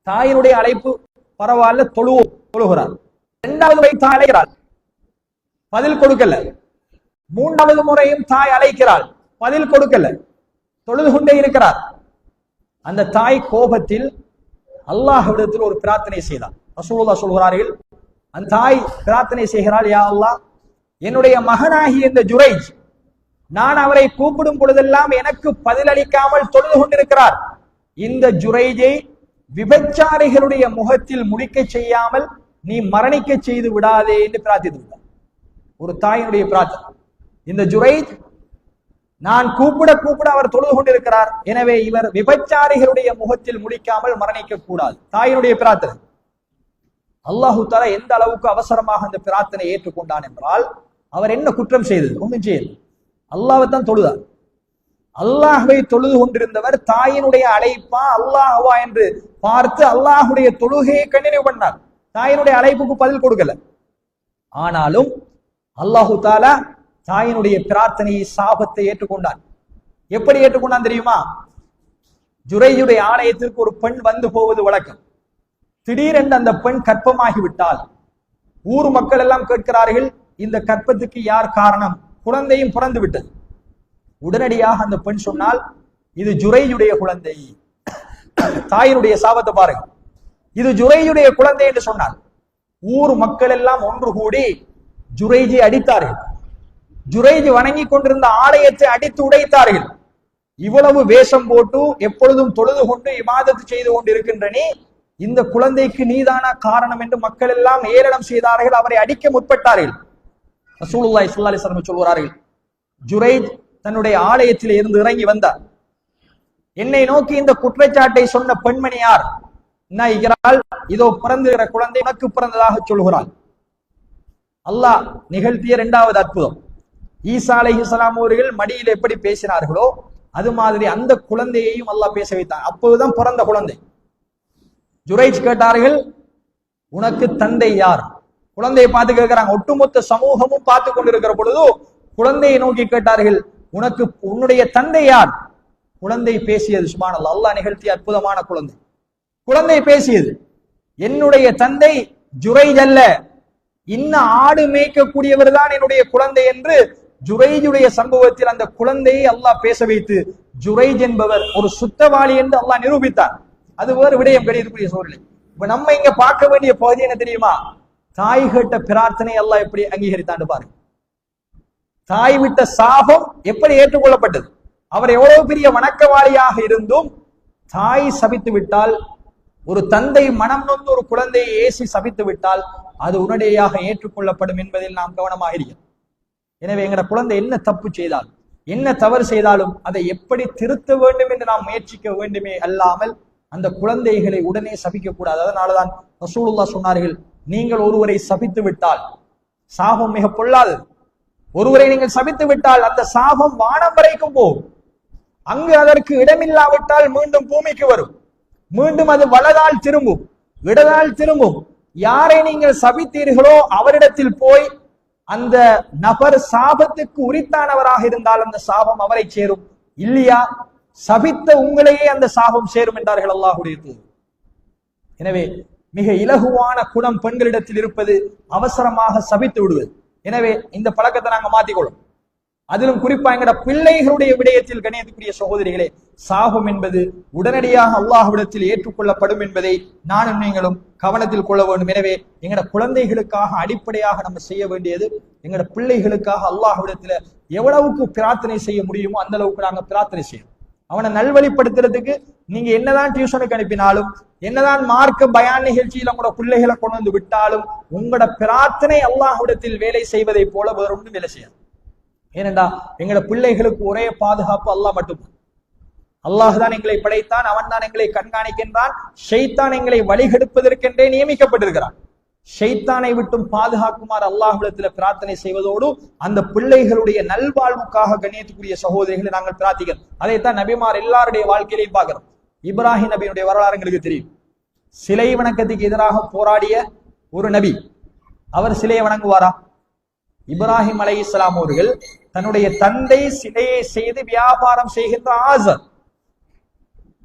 தாயினுடைய அழைப்பு பரவாயில்ல, தொழுகிறார். இரண்டாவது முறை தாய் அழைக்கிறாள், பதில் கொடுக்கல. மூன்றாவது முறையும் தாய் அழைக்கிறாள், பதில் கொடுக்கல, தொழுது கொண்டே இருக்கிறார். அந்த தாய் கோபத்தில் அல்லாஹ்விடத்தில் ஒரு பிரார்த்தனை செய்தார். ரசூலுல்லாஹ் சொல்கிறார்கள், அந்த தாய் பிரார்த்தனை செய்கிறாள், யா அல்லாஹ், என்னுடைய மகனாகி இந்த ஜுரைஜ், நான் அவரை கூப்பிடும் பொழுதெல்லாம் எனக்கு பதிலளிக்காமல் தொழுது கொண்டிருக்கிறார். இந்த ஜுரைஜை விபச்சாரிகளுடைய முகத்தில் முடிக்க செய்யாமல் நீ மரணிக்க செய்து விடாதே என்று பிரார்த்தித்து விட்டார். ஒரு தாயினுடைய பிரார்த்தனை. இந்த ஜுரைஜ் நான் கூப்பிட அவர் தொழுது கொண்டிருக்கிறார், எனவே இவர் விபச்சாரிகளுடைய முகத்தில் முடிக்காமல் மரணிக்க கூடாது. தாயினுடைய பிரார்த்தனை. அல்லாஹு தஆலா எந்த அளவுக்கு அவசரமாக அந்த பிரார்த்தனை ஏற்றுக்கொண்டான் என்றால், அவர் என்ன குற்றம் செய்தது? ஒன்றும் செய்யல, அல்லாஹ்வை தான் தொழுதார். அல்லாஹ்வை தொழுது கொண்டிருந்தவர் தாயினுடைய அழைப்பா அல்லாஹ்வா என்று பார்த்து அல்லாஹ்வுடைய தொழுகையை கண்டினியூ பண்ணார். தாயினுடைய அழைப்புக்கு பதில் கொடுக்கல. ஆனாலும் அல்லாஹு தஆலா தாயினுடைய பிரார்த்தனையை, சாபத்தை ஏற்றுக்கொண்டான். எப்படி ஏற்றுக்கொண்டான் தெரியுமா? ஜுரைஜுடைய ஆலயத்திற்கு ஒரு பெண் வந்து போவது வழக்கம். திடீரென்று அந்த பெண் கர்ப்பமாகிவிட்டால் ஊர் மக்கள் எல்லாம் கேட்கிறார்கள், இந்த கர்ப்பத்துக்கு யார் காரணம்? குழந்தையும் பிறந்து விட்டது. உடனடியாக அந்த பெண் சொன்னால், இது ஜுரைஜுடைய குழந்தை. தாயினுடைய சாபத்தை பாருங்க, இது ஜுரைஜுடைய குழந்தை என்று சொன்னார். ஊர் மக்கள் எல்லாம் ஒன்று கூடி ஜுரைஜை அடித்தார்கள். ஜுரைஜ் வணங்கி கொண்டிருந்த ஆலயத்தை அடித்து உடைத்தார்கள். இவ்வளவு வேஷம் போட்டு எப்பொழுதும் தொழுது கொண்டு இபாதத்து செய்து கொண்டிருக்கின்ற நீ, இந்த குழந்தைக்கு நீதான காரணம் என்று மக்கள் எல்லாம் ஏளனம் செய்தார்கள். அவரை அடிக்க முற்பட்டார்கள். ரசூலுல்லாஹி ஸல்லல்லாஹு அலைஹி வஸல்லம் சொல்கிறார்கள், ஜுரைஜ் தன்னுடைய ஆலயத்தில் இருந்து இறங்கி வந்தார். என்னை நோக்கி இந்த குற்றச்சாட்டை சொன்ன பெண்மணி யார்? இதோ பிறந்துகிற குழந்தை உனக்கு பிறந்ததாக சொல்கிறாள். அல்லாஹ் நிகழ்த்திய இரண்டாவது அற்புதம். ஈசா அலைஹிஸ்ஸலாம் அவர்கள் மடியில் எப்படி பேசினார்களோ அது மாதிரி அந்த குழந்தையையும் அல்லாஹ் பேச வைத்தார். அப்போதுதான் பிறந்த குழந்தை. ஜுரைஜ் கேட்டார்கள், உனக்கு தந்தை யார்? குழந்தையை பார்த்து கேட்கிறாங்க. ஒட்டுமொத்த சமூகமும் பார்த்து கொண்டிருக்கிற பொழுது குழந்தையை நோக்கி கேட்டார்கள், உன்னுடைய தந்தை யார்? குழந்தை பேசியது. சுப்ஹானல்லாஹ், அல்லாஹ் நிகழ்த்திய அற்புதமான குழந்தை. குழந்தை பேசியது, என்னுடைய தந்தை ஜுரைஜ் அல்ல, இன்ன ஆடு மேய்க்கக்கூடியவர் தான் என்னுடைய குழந்தை என்று ஜுரைஜுடைய சம்பவத்தில் அந்த குழந்தையை அல்லாஹ் பேச வைத்து ஜுரைஜ் என்பவர் ஒரு சுத்தவாளி என்று அல்லாஹ் நிரூபித்தார். அது வேறு விடயம் கிடையக்கூடிய சூழ்நிலை. இப்ப நம்ம இங்க பார்க்க வேண்டிய பகுதி என்ன தெரியுமா? தாய் கேட்ட பிரார்த்தனை அல்லாஹ் எப்படி அங்கீகரித்தாண்டு பாருங்க. தாய் விட்ட சாபம் எப்படி ஏற்றுக்கொள்ளப்பட்டது? அவர் எவ்வளவு பெரிய வணக்கவாளியாக இருந்தும் தாய் சபித்து விட்டால், ஒரு தந்தை மனம் நொந்து ஒரு குழந்தையை ஏசி சபித்து விட்டால் அது உடனடியாக ஏற்றுக்கொள்ளப்படும் என்பதில் நாம் கவனமாக இருக்கிறோம். எனவே எங்கட குழந்தை என்ன தப்பு செய்தாலும், என்ன தவறு செய்தாலும் அதை எப்படி திருத்த வேண்டும் என்று நாம் முயற்சிக்க வேண்டுமே அல்லாமல் அந்த குழந்தைகளை உடனே சபிக்க கூடாது. அதனாலதான் ரசூலுல்லாஹ் சொன்னார்கள், நீங்கள் ஒருவரை சபித்து விட்டால் சாபம் மிக பொல்லாது. ஒருவரை நீங்கள் சபித்து விட்டால் அந்த சாபம் வானம் வரைக்கும் போகும். அங்கு அதற்கு இடமில்லாவிட்டால் மீண்டும் பூமிக்கு வரும். மீண்டும் அது வலதால் திரும்பும், இடதால் திரும்பும். யாரை நீங்கள் சபித்தீர்களோ அவரிடத்தில் போய் அந்த நபர் சாபத்துக்கு உரித்தானவராக இருந்தால் அந்த சாபம் அவரை சேரும். இல்லையா, சபித்த உங்களையே அந்த சாபம் சேரும் என்றார்கள் அல்லாஹ்வுடைய தூதர். எனவே மிக இலகுவான குணம் பெண்களிடத்தில் இருப்பது அவசரமாக சபித்து விடுவது. எனவே இந்த பழக்கத்தை நாங்க மாத்திக்கொள்ளும். அதிலும் குறிப்பா எங்கட பிள்ளைகளுடைய விடயத்தில் கணியத்துக்குரிய சகோதரிகளே, சாபம் என்பது உடனடியாக அல்லாஹ்விடத்தில் ஏற்றுக்கொள்ளப்படும் என்பதை நானும் நீங்களும் கவனத்தில் கொள்ள வேண்டும். எனவே எங்கட குழந்தைகளுக்காக அடிப்படையாக நம்ம செய்ய வேண்டியது, எங்கட பிள்ளைகளுக்காக அல்லாஹ்விடத்துல எவ்வளவுக்கு பிரார்த்தனை செய்ய முடியுமோ அந்த அளவுக்கு நாங்க பிரார்த்தனை செய்யணும். அவனை நல்வழிப்படுத்துறதுக்கு நீங்க என்னதான் டியூஷனுக்கு அனுப்பினாலும், என்னதான் மார்க்க பயான் நிகழ்ச்சியில உங்களோட பிள்ளைகளை கொண்டு வந்து விட்டாலும், உங்களோட பிரார்த்தனை அல்லாஹ்விடத்தில் வேலை செய்வதை போல வேற ஒன்றும் வேலை செய்யாது. ஏனென்றா எங்களோட பிள்ளைகளுக்கு ஒரே பாதுகாப்பு அல்லாஹ் மட்டும்தான். அல்லாஹ் தான் எங்களை படைத்தான், அவன் தான் எங்களை கண்காணிக்கின்றான். ஷைத்தான் எங்களை வழிகெடுப்பதற்கென்றே நியமிக்கப்பட்டிருக்கிறான். ஷைத்தானை விட்டும் பாதுகாக்குமாறு அல்லாஹ்விடத்துல பிரார்த்தனை செய்வதோடு அந்த பிள்ளைகளுடைய நல்வாழ்வுக்காக கண்ணியத்துக்குரிய சகோதரிகளை நாங்கள் பிரார்த்திக்கிறோம். அதைத்தான் நபிமார் எல்லாருடைய வாழ்க்கையிலையும் பார்க்கிறோம். இப்ராஹிம் நபியினுடைய வரலாறு எங்களுக்கு தெரியும். சிலை வணக்கத்துக்கு எதிராக போராடிய ஒரு நபி, அவர் சிலையை வணங்குவாரா? இப்ராஹிம் அலைஹிஸ்ஸலாம் அவர்கள் தன்னுடைய தந்தை சிலையை செய்து வியாபாரம் செய்கின்ற ஆசர்,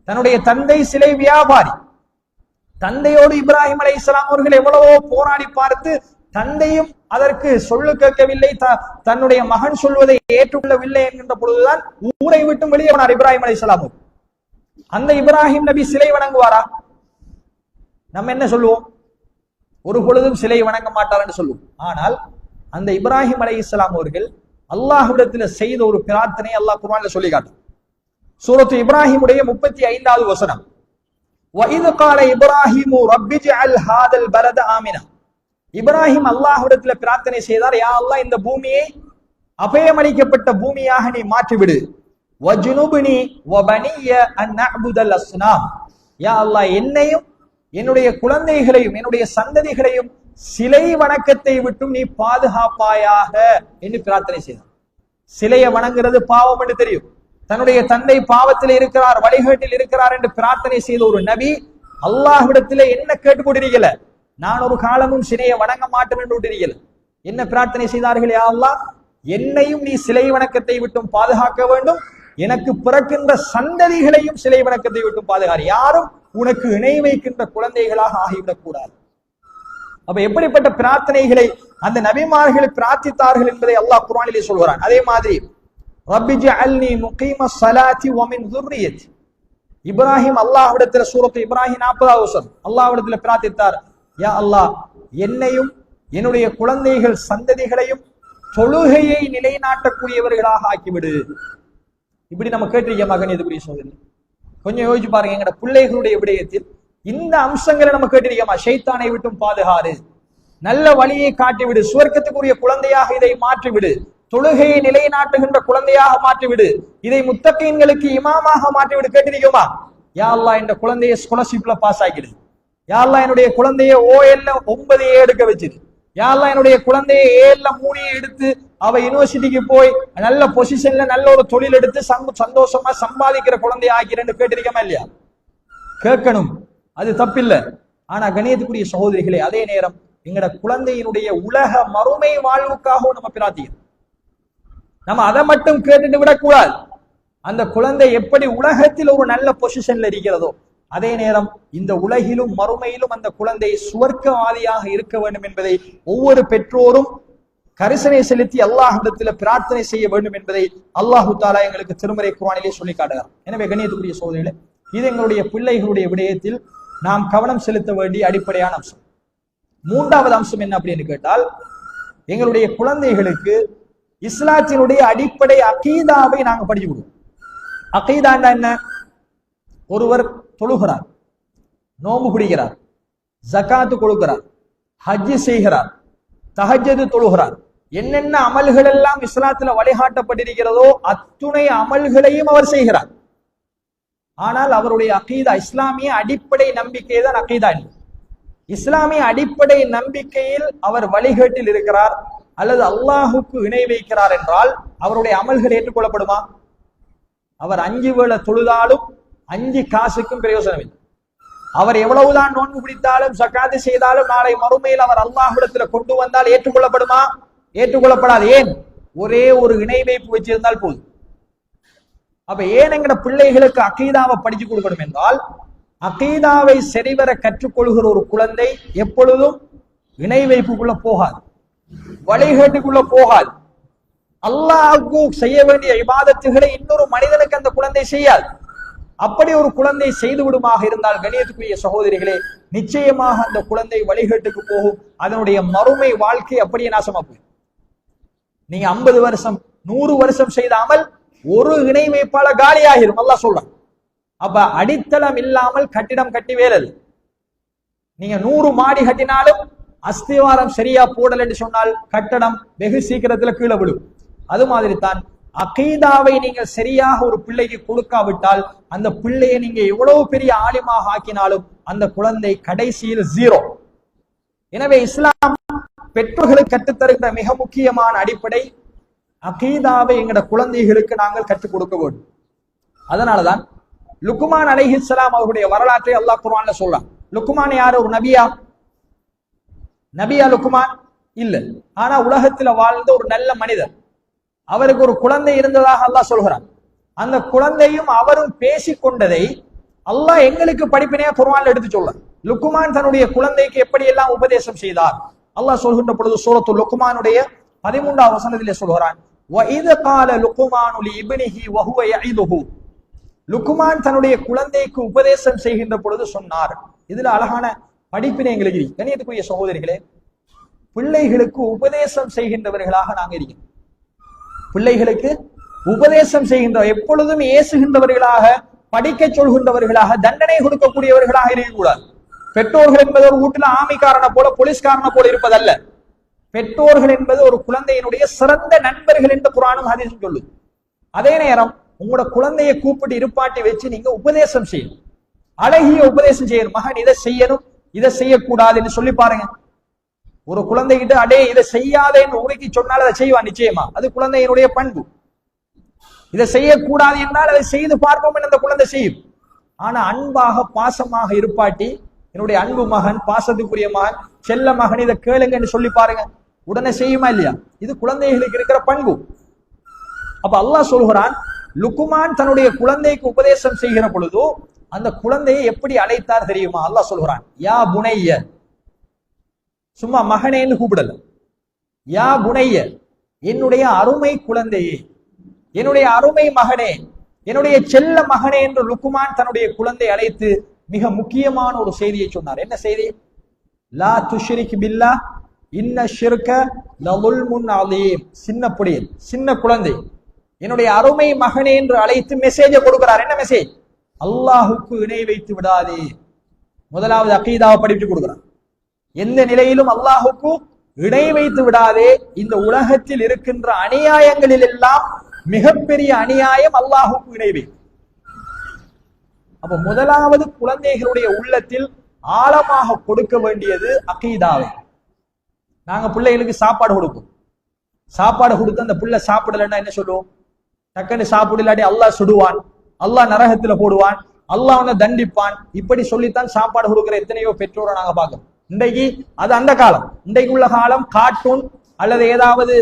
தன்னுடைய தந்தை சிலை வியாபாரி, தந்தையோடு இப்ராஹிம் அலைஹிஸ்ஸலாம் அவர்கள் எவ்வளவோ போராடி பார்த்து தந்தையும் அதற்கு சொல்லு கேட்கவில்லை, தன்னுடைய மகன் சொல்வதை ஏற்றுக்கொள்ளவில்லை என்கின்ற பொழுதுதான் ஊரை விட்டு வெளியே போனார் இப்ராஹிம் அலைஹிஸ்ஸலாம். அந்த இப்ராஹிம் நபி சிலை வணங்குவாரா? நம்ம என்ன சொல்லுவோம்? ஒரு பொழுதும் சிலை வணங்க மாட்டார் என்று சொல்லுவோம். ஆனால் அந்த இப்ராஹிம் அலைஹிஸ்ஸலாம் அவர்கள் அல்லாஹ்விடத்தில் செய்த ஒரு பிரார்த்தனை அல்லாஹ் குர்ஆன்ல சொல்லி காட்டும். சூரத்து இப்ராஹிமுடைய 35வது வசனம், وَإِذْ قَالَ إِبْرَاهِيمُ رَبِّ اجْعَلْ هَذَا الْبَلَدَ آمِنًا. இப்ராஹிம் அல்லாஹ்விடத்தில் பிரார்த்தனை செய்தார், யா அல்லாஹ் இந்த பூமியை அபயமளிக்கப்பட்ட பூமியாக நீ மாற்றிவிடு. وَجُنُبْنِي وَبَنِيَّ أَن نَعْبُدَ الْأَصْنَامَ. யா அல்லாஹ் என்னையும் என்னுடைய குழந்தைகளையும் என்னுடைய சந்ததிகளையும் சிலை வணக்கத்தை விட்டும் நீ பாதுகாப்பாயாக என்று பிரார்த்தனை செய்தார். சிலையை வணங்குறது பாவம் என்று தெரியும், தன்னுடைய தந்தை பாவத்தில் இருக்கிறார், வழிகேட்டில் இருக்கிறார் என்று பிரார்த்தனை செய்த ஒரு நபி அல்லாஹ்விடத்திலே என்ன கேட்டுக்கொண்டிருக்கல? நான் ஒரு காலமும் சிலையை வணங்க மாட்டேன் என்று விட்டிருக்கல. என்ன பிரார்த்தனை செய்தார்கள்? யா அல்லாஹ் என்னையும் நீ சிலை வணக்கத்தை விட்டும் பாதுகாக்க வேண்டும், எனக்கு பிறக்கின்ற சந்ததிகளையும் சிலை வணக்கத்தை விட்டும் பாதுகாரு, யாரும் உனக்கு இணை வைக்கின்ற குழந்தைகளாக ஆகிவிடக் கூடாது. அப்ப எப்படிப்பட்ட பிரார்த்தனைகளை அந்த நபிமார்கள் பிரார்த்தித்தார்கள் என்பதை அல்லாஹ் குர்ஆனிலே சொல்கிறான். அதே மாதிரி ரப்பி ஜஅல்னி முகீமஸ் ஸலாத்தி வ மின் ذُرِّيَّتِي. இப்ராஹிம் அல்லாஹ்விடத்தில் சூரத்து இப்ராஹிம் 40வது வசனம் அல்லாஹ்விடத்தில் பிரார்த்தித்தார், யா அல்லாஹ் என்னையும் என்னுடைய குழந்தைகள் சந்ததிகளையும் தொழுகையை நிலைநாட்டக்கூடியவர்களாக ஆக்கிவிடு. இப்படி நம்ம கேட்டிருக்க மகன் எதுக்குரிய சோதனை? கொஞ்சம் யோசிச்சு பாருங்க. எங்கட பிள்ளைகளுடைய விடயத்தில் இந்த அம்சங்களை நம்ம கேட்டிருக்கோமா? ஷைத்தானை விட்டும் பாதுகாரு, நல்ல வழியை காட்டிவிடு, சுவர்க்கத்துக்குரிய குழந்தையாக இதை மாற்றிவிடு, தொழுகையை நிலைநாட்டுகின்ற குழந்தையாக மாற்றிவிடு, இதை முத்தகீன்களுக்கு இமாமாக மாற்றிவிடு கேட்டிருக்கோமா? யா அல்லாஹ் இந்த குழந்தைய ஸ்காலர்ஷிப்ல பாஸ் ஆகிடு, யா அல்லாஹ் என்னுடைய குழந்தைய OL 9A எடுக்க வச்சிரு, யா அல்லாஹ் என்னுடைய குழந்தைய AL 3A எடுத்து அவ யூனிவர்சிட்டிக்கு போய் நல்ல பொசிஷன்ல நல்ல ஒரு தொழில் எடுத்து சந்தோஷமா சம்பாதிக்கிற குழந்தைய ஆக்கிறேன்னு கேட்டிருக்கோமா இல்லையா? கேட்கணும், அது தப்பில்லை. ஆனா கணியத்துக்குரிய சகோதரிகளே, அதே நேரம் எங்கட குழந்தையினுடைய உலக மறுமை வாழ்வுக்காகவும் நம்ம பிரார்த்திக்கிறோம். நம்ம அதை மட்டும் கேட்டுட்டு விடக்கூடாது. அந்த குழந்தை எப்படி உலகத்தில் ஒரு நல்ல பொசிஷன்ல இருக்கிறதோ அதே நேரம் இந்த உலகிலும் மறுமையிலும் அந்த குழந்தை சுவர்க்கவாதியாக இருக்க வேண்டும் என்பதை ஒவ்வொரு பெற்றோரும் கரிசனை செலுத்தி அல்லாஹ்விடத்தில் பிரார்த்தனை செய்ய வேண்டும் என்பதை அல்லாஹு தஆலா எங்களுக்கு திருமறை குர்ஆனிலே சொல்லி காட்டுகிறார். எனவே கண்ணியத்துக்குரிய சகோதரிகளே, இது எங்களுடைய பிள்ளைகளுடைய விடயத்தில் நாம் கவனம் செலுத்த வேண்டிய அடிப்படையான அம்சம். மூன்றாவது அம்சம் என்ன அப்படின்னு கேட்டால், எங்களுடைய குழந்தைகளுக்கு இஸ்லாத்தினுடைய அடிப்படை அகீதாவை நாங்க படிச்சு கொடுவோம். அகீதாண்டா என்ன? ஒருவர் தொழுகிறார், நோம்பு பிடிக்கிறார், ஜகாத்து கொடுக்கிறார், ஹஜ் செய்கிறார், தஹஜ்ஜுத் தொழுகிறார், என்னென்ன அமல்கள் எல்லாம் இஸ்லாத்துல வழிகாட்டப்பட்டிருக்கிறதோ அத்துணை அமல்களையும் அவர் செய்கிறார். ஆனால் அவருடைய அகீதா, இஸ்லாமிய அடிப்படை நம்பிக்கை தான் அகீதா. இஸ்லாமிய அடிப்படை நம்பிக்கையில் அவர் வழிகேட்டில் இருக்கிறார் அல்லது அல்லாஹுக்கு இணை வைக்கிறார் என்றால் அவருடைய அமல்கள் ஏற்றுக்கொள்ளப்படுமா? அவர் 5 வேளை தொழுதாலும் 5 காசுக்கும் பிரயோஜனம் இல்லை. அவர் எவ்வளவுதான் நோன்பு பிடித்தாலும் ஜகாத்து செய்தாலும் நாளை மறுமையில் அவர் அல்லாஹ்விடத்தில் கொண்டு வந்தால் ஏற்றுக்கொள்ளப்படுமா? ஏற்றுக்கொள்ளப்படாது. ஏன்? ஒரே ஒரு இணை வைப்பு வச்சிருந்தால் போதும். அப்ப ஏன் எங்கட பிள்ளைகளுக்கு அகீதாவை படிச்சு கொடுக்கணும் என்றால், அகீதாவை சரிவர கற்றுக்கொள்கிற ஒரு குழந்தை எப்பொழுதும் இணை வைப்புக்குள்ள போகாது, வழிகேட்டுக்குள்ள போகாது. அல்லாஹ்வுக்கு செய்ய வேண்டிய இபாதத்துகளை இன்னொரு மனிதனுக்கு அந்த குழந்தை செய்யாது. அப்படி ஒரு குழந்தை செய்து விடுமாக இருந்தால் கணியத்துக்குரிய சகோதரிகளே, நிச்சயமாக அந்த குழந்தை வழிகேட்டுக்கு போகும். அதனுடைய மறுமை வாழ்க்கை அப்படியே நாசமா போகும். நீங்க 50 வருஷம் 100 வருஷம் செய்தாமல் ஒரு இணை வைப்பால காலியாகிரும் அல்லாஹ் சொல்றான். அப்ப அடித்தளம் இல்லாமல் கட்டிடம் கட்டி வேறது. நீங்க 100 மாடி கட்டினாலும் அஸ்திவாரம் சரியா போடல் என்று சொன்னால் கட்டடம் வெகு சீக்கிரத்துல கீழே விடும். அது மாதிரி தான் அகீதாவை நீங்கள் சரியாக ஒரு பிள்ளைக்கு கொடுக்காவிட்டால் அந்த பிள்ளையை நீங்க எவ்வளவு பெரிய ஆலிமாக ஆக்கினாலும் அந்த குழந்தை கடைசியில் 0. எனவே இஸ்லாம் பெற்றோர்களுக்கு கற்றுத்தருகிற மிக முக்கியமான அடிப்படை அகீதாவை எங்கட குழந்தைகளுக்கு நாங்கள் கற்றுக் கொடுக்க வேண்டும். அதனாலதான் லுக்மான் அலைஹிஸ்ஸலாம் அவருடைய வரலாற்றை அல்லாஹ் குர்ஆன்ல சொல்றான். லுக்மான் யார்? ஒரு நபியா? நபியா லுக்மான் இல்ல. ஆனா உலகத்துல வாழ்ந்த ஒரு நல்ல மனிதர். அவருக்கு ஒரு குழந்தை இருந்ததாக அல்லாஹ் சொல்கிறான். அந்த குழந்தையும் அவரும் பேசிக்கொண்டதை அல்லாஹ் எங்களுக்கு படிப்பினையா குர்ஆன்ல எடுத்து சொல்ல. லுக்மான் தன்னுடைய குழந்தைக்கு எப்படி எல்லாம் உபதேசம் செய்தார் அல்லாஹ் சொல்கின்ற பொழுது சூரத்துல் லுக்மானுடைய 13வது வசனத்திலே சொல்கிறான், وَإِذْ قَالَ لُقْمَانُ لِابْنِهِ وَهُوَ يَعِظُهُ. லுக்மான் தன்னுடைய குழந்தைக்கு உபதேசம் செய்கின்ற பொழுது சொன்னார். இதுல அழகான படிப்பினை எங்களுக்கு இருக்கு. கண்ணியத்துக்குரிய சகோதரிகளே, பிள்ளைகளுக்கு உபதேசம் செய்கின்றவர்களாக நாங்கள் இருக்கிறோம். பிள்ளைகளுக்கு உபதேசம் செய்கின்ற, எப்பொழுதும் ஏசுகின்றவர்களாக, படிக்க சொல்கின்றவர்களாக, தண்டனை கொடுக்கக்கூடியவர்களாக இருக்கக்கூடாது. பெற்றோர்கள் என்பது ஒரு வீட்டுல ஆமிக்காரனை போல போலீஸ்காரனை போல இருப்பதல்ல. பெற்றோர்கள் என்பது ஒரு குழந்தையினுடைய சிறந்த நண்பர்கள் என்று குர்ஆனும் ஹதீஸும் சொல்லுது. அதே நேரம் உங்களோட குழந்தையை கூப்பிட்டு இருப்பாட்டி வச்சு நீங்க உபதேசம் செய்யணும். அழகிய உபதேசம் செய்யணும். மகன் இதை செய்யணும், இதை செய்யக்கூடாதுன்னு சொல்லி பாருங்க. ஒரு குழந்தைகிட்ட அடே இதை செய்யாதேன்னு உரைக்கி சொன்னால் அதை செய்வான் நிச்சயமா. அது குழந்தையினுடைய பண்பு. இதை செய்யக்கூடாது என்றால் அதை செய்து பார்ப்போம் என்று அந்த குழந்தை செய்யும். ஆனா அன்பாக பாசமாக இருப்பாட்டி, என்னுடைய அன்பு மகன், பாசத்துக்குரிய மகன், செல்ல மகன், இதை கேளுங்கன்னு சொல்லி பாருங்க, உடனே செய்யுமா இல்லையா? இது குழந்தைகளுக்கு இருக்கிற பண்பு. அப்ப அல்லாஹ் சொல்கிறான், லுக்மான் தன்னுடைய குழந்தைக்கு உபதேசம் செய்கிற பொழுது அந்த குழந்தையை எப்படி அழைத்தார் தெரியுமா? அல்லாஹ் சொல்கிறான், யா புனைய. சும்மா மகனேன்னு கூப்பிடல, யா புனைய, என்னுடைய அருமை குழந்தையே, என்னுடைய அருமை மகனே, என்னுடைய செல்ல மகனே என்று லுக்மான் தன்னுடைய குழந்தை அழைத்து மிக முக்கியமான ஒரு செய்தியை சொன்னார். என்ன செய்தி? லா துஷ்ரிக் பில்லாஹ் இன்ன ஷிர்க லظுல்முன் அதீம். சின்ன புடியல், சின்ன குழந்தை, என்னுடைய அருமை மகனே என்று அழைத்து மெசேஜை கொடுக்கிறார். என்ன மெசேஜ்? அல்லாஹுக்கு இணை வைத்து விடாதே. முதலாவது அகீதாவை படித்து கொடுக்கிறார். எந்த நிலையிலும் அல்லாஹுக்கு இணை வைத்து விடாதே. இந்த உலகத்தில் இருக்கின்ற அநியாயங்களில் எல்லாம் மிகப்பெரிய அநியாயம் அல்லாஹுக்கு இணை வை. அப்ப முதலாவது குழந்தைகளுடைய உள்ளத்தில் ஆழமாக கொடுக்க வேண்டியது அகீதாவை. நாங்க பிள்ளைகளுக்கு சாப்பாடு கொடுப்போம். சாப்பாடு கொடுத்து அந்த பிள்ளை சாப்பிடலன்னா என்ன சொல்லுவோம்? டக்குன்னு சாப்பிடலாட்டி அல்லாஹ் சுடுவான், அல்லாஹ் நரகத்துல போடுவான், அல்லாஹ் அவனை தண்டிப்பான். இப்படி சொல்லித்தான் சாப்பாடு கொடுக்கிற எத்தனையோ பெற்றோரை நாங்க பார்க்கணும். இன்றைக்கு அது அந்த காலம். இன்றைக்கு உள்ள காலம் கார்ட்டூன் அல்லது ஏதாவது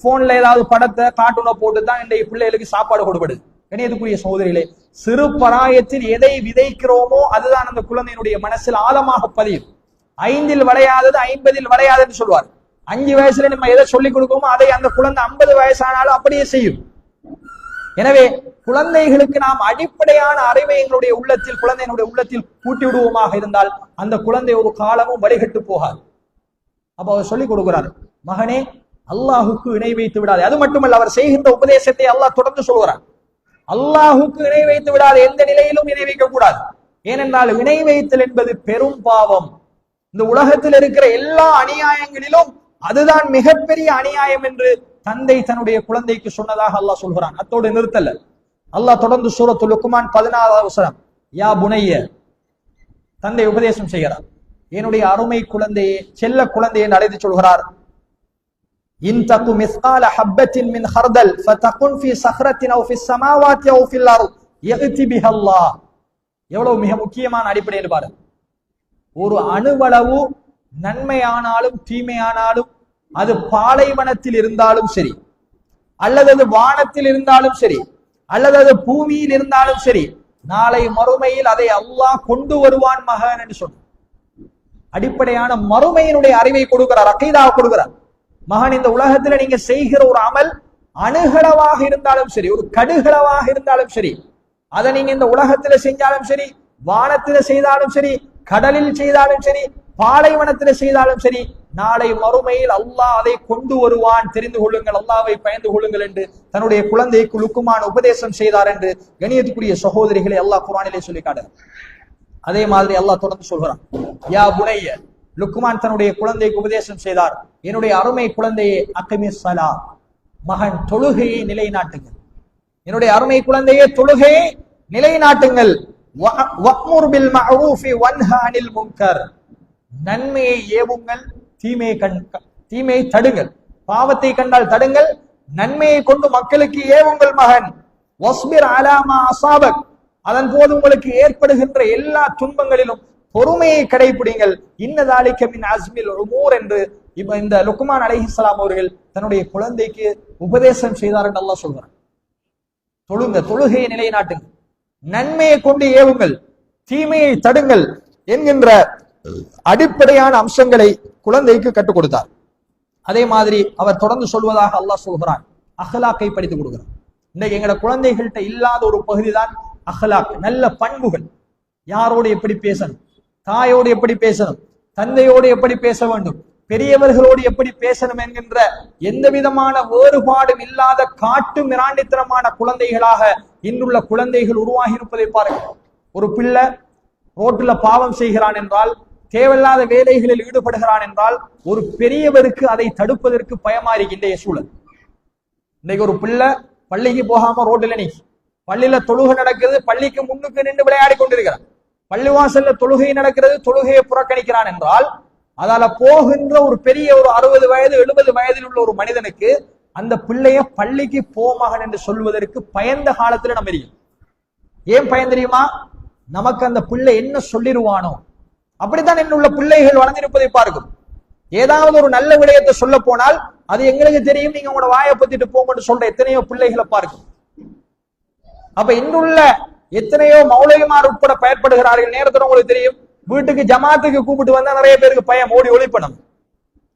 போன்ல ஏதாவது படத்தை கார்ட்டூனை போட்டு தான் இன்றைக்கு பிள்ளைகளுக்கு சாப்பாடு கொடுப்படுது. கணியத்துக்குரிய சகோதரிகளே, சிறு பராயத்தில் எதை விதைக்கிறோமோ அதுதான் அந்த குழந்தையினுடைய மனசில் ஆழமாக பதியும். 5இல் விளையாதது 50இல் விளையாதுன்னு சொல்வார். 5 வயசுல நம்ம எதை சொல்லிக் கொடுக்கோமோ அதை அந்த குழந்தை 50 வயசானாலும் அப்படியே செய்யும். எனவே குழந்தைகளுக்கு நாம் அடிப்படையான அறிவை எங்களுடைய உள்ளத்தில், குழந்தையினுடைய உள்ளத்தில் கூட்டி விடுவோமாக இருந்தால் அந்த குழந்தை ஒரு காலமும் வழிகட்டு போகாது. அப்ப அவர் சொல்லிக் கொடுக்கிறார், மகனே அல்லாஹுக்கு இணை வைத்து விடாது. அது மட்டுமல்ல, அவர் செய்கின்ற உபதேசத்தை அல்லாஹ் தொடர்ந்து சொல்கிறார். அல்லாஹுக்கு இணை வைத்து விடாது, எந்த நிலையிலும் இணை வைக்க கூடாது. ஏனென்றால் இணை வைத்தல் என்பது பெரும் பாவம். இந்த உலகத்தில் இருக்கிற எல்லா அநியாயங்களிலும் அதுதான் மிகப்பெரிய அநியாயம் என்று தந்தை தன்னுடைய குழந்தைக்கு சொன்னதாக அல்லாஹ் சொல்கிறான். அத்தோடு நிறுத்தல, அல்லாஹ் தொடர்ந்து சூரத்துல் லுக்மான் 14வது வசனம், யா புனைய, தந்தை உபதேசம் செய்கிறார். என்னுடைய அருமை குழந்தையே, செல்ல குழந்தையை அழைத்து சொல்கிறார், இன் தகு மிஸ்கால ஹப்பத்தின் மின் ஹர்தல் ஃபதகுன் ஃபீ ஸஹ்ரத்தின் அவ் ஃபிஸ் ஸமாவாத்தி அவ் ஃபில் அர்த் யஅதி பிஹல்லாஹ். எவ்வளவு மிக முக்கியமான அடிப்படை என்று பாருங்க. ஒரு அணுவளவு நன்மையானாலும் தீமையானாலும், அது பாலைவனத்தில் இருந்தாலும் சரி, அல்லது அது வானத்தில் இருந்தாலும் சரி, அல்லது அது பூமியில் இருந்தாலும் சரி, நாளை மறுமையில் அதை அல்லாஹ் கொண்டு வருவான் மகன் என்று சொன்ன அடிப்படையான மறுமையினுடைய அறிவை கொடுக்கிறார், அகீதாவை கொடுக்கிறார். மகன், இந்த உலகத்துல நீங்க செய்கிற ஒரு அமல் அணுகளவாக இருந்தாலும் சரி, ஒரு கடுகளவாக இருந்தாலும் சரி, அதை நீங்க இந்த உலகத்துல செஞ்சாலும் சரி, வானத்தில செய்தாலும் சரி, கடலில் செய்தாலும் சரி, பாலைவனத்தில செய்தாலும் சரி, நாளை மறுமையில் அல்லாஹ் அதை கொண்டு வருவான், தெரிந்து கொள்ளுங்கள், அல்லாஹ்வை பயந்து கொள்ளுங்கள் என்று தன்னுடைய குழந்தைக்கு லுக்குமான் உபதேசம் செய்தார் என்று கணியத்துக்குரிய சகோதரிகளை அல்லாஹ் குர்ஆனிலே சொல்லி காட்டுகிறார். அதே மாதிரி அல்லாஹ் தொடர்ந்து சொல்கிறான், யா புனைய, லுக்குமான் தன்னுடைய குழந்தைக்கு உபதேசம் செய்தார், என்னுடைய அருமை குழந்தையே, அகிமிஸ் ஸலா, மகன் தொழுகையை நிலைநாட்டுங்கள், என்னுடைய அருமை குழந்தையே தொழுகையை நிலைநாட்டுங்கள், வஅ்முர் பில் மஅரூஃபி வன்ஹா அனில் முன்கர், நன்மையை ஏவுங்கள், தீமையை தடுங்கள், பாவத்தை கண்டால் தடுங்கள், நன்மையை கொண்டு மக்களுக்கு ஏவுங்கள் மகன், வஸ்பிர் அலா மா அஸாபக், அதன் போது உங்களுக்கு ஏற்படுகின்ற எல்லா துன்பங்களிலும் பொறுமையை கடைபிடிங்கள், இன்னதாலிக மின் அஸ்மில் உமூர் என்று இந்த லுக்மான் அலைஹிஸ்ஸலாம் அவர்கள் தன்னுடைய குழந்தைக்கு உபதேசம் செய்தார் என்று அல்லாஹ் சொல்கிறார். தொழுகையை நிலைநாட்டுங்கள், நன்மையை கொண்டு ஏவுங்கள், தீமையை தடுங்கள் என்கின்ற அடிப்படையான அம்சங்களை குழந்தைக்கு கற்றுக் கொடுத்தார். அதே மாதிரி அவர் தொடர்ந்து சொல்வதாக அல்லாஹ் சொல்கிறார், அஹ்லாக்கை படித்துக் கொடுக்கிறார். இன்றைக்கு எங்களோட குழந்தைகள்கிட்ட இல்லாத ஒரு பகுதி தான் அஹ்லாக், நல்ல பண்புகள். யாரோடு எப்படி பேசணும், தாயோடு எப்படி பேசணும், தந்தையோடு எப்படி பேச வேண்டும், பெரியவர்களோடு எப்படி பேசணும் என்கின்ற எந்த விதமான வேறுபாடும் இல்லாத காட்டு மிராண்டித்தனமான குழந்தைகளாக இன்றுள்ள குழந்தைகள் உருவாகி இருப்பதை பாருங்கள். ஒரு பிள்ளை ரோட்டுல பாவம் செய்கிறான் என்றால், தேவையில்லாத வேலைகளில் ஈடுபடுகிறான் என்றால், ஒரு பெரியவருக்கு அதை தடுப்பதற்கு பயமா இருக்கு இன்றைய சூழல். இன்றைக்கு ஒரு பிள்ளை பள்ளிக்கு போகாம ரோட்டில் நிற்கி, பள்ளியில தொழுகை நடக்குது, பள்ளிக்கு முன்னுக்கு நின்று விளையாடி கொண்டிருக்கிறான், பள்ளிவாசல்ல தொழுகை நடக்கிறது, தொழுகையை புறக்கணிக்கிறான் என்றால், அதால போகின்ற ஒரு பெரிய ஒரு 60 வயது 70 வயதில் உள்ள ஒரு மனிதனுக்கு அந்த பிள்ளைய பள்ளிக்கு போமகன் என்று சொல்வதற்கு பயந்த காலத்துல நம்ம இருக்கோம். ஏன் பயன் தெரியுமா? நமக்கு அந்த பிள்ளை என்ன சொல்லிடுவானோ. அப்படித்தான் என்னுள்ள பிள்ளைகள் வளர்ந்திருப்பதை பார்க்கும். ஏதாவது ஒரு நல்ல விடயத்தை சொல்ல போனால் அது எங்களுக்கு தெரியும், நீங்க உங்களோட வாயை பத்திட்டு போங்கன்னு சொல்ற எத்தனையோ பிள்ளைகளை பார்க்கும். அப்ப இன்றுள்ள எத்தனையோ மௌலவிமார் உட்பட பயன்படுகிறார்கள். நேரத்தில் உங்களுக்கு தெரியும், வீட்டுக்கு ஜமாத்துக்கு கூப்பிட்டு வந்தா நிறைய பேருக்கு பயம், ஓடி ஒளிப்பணும்.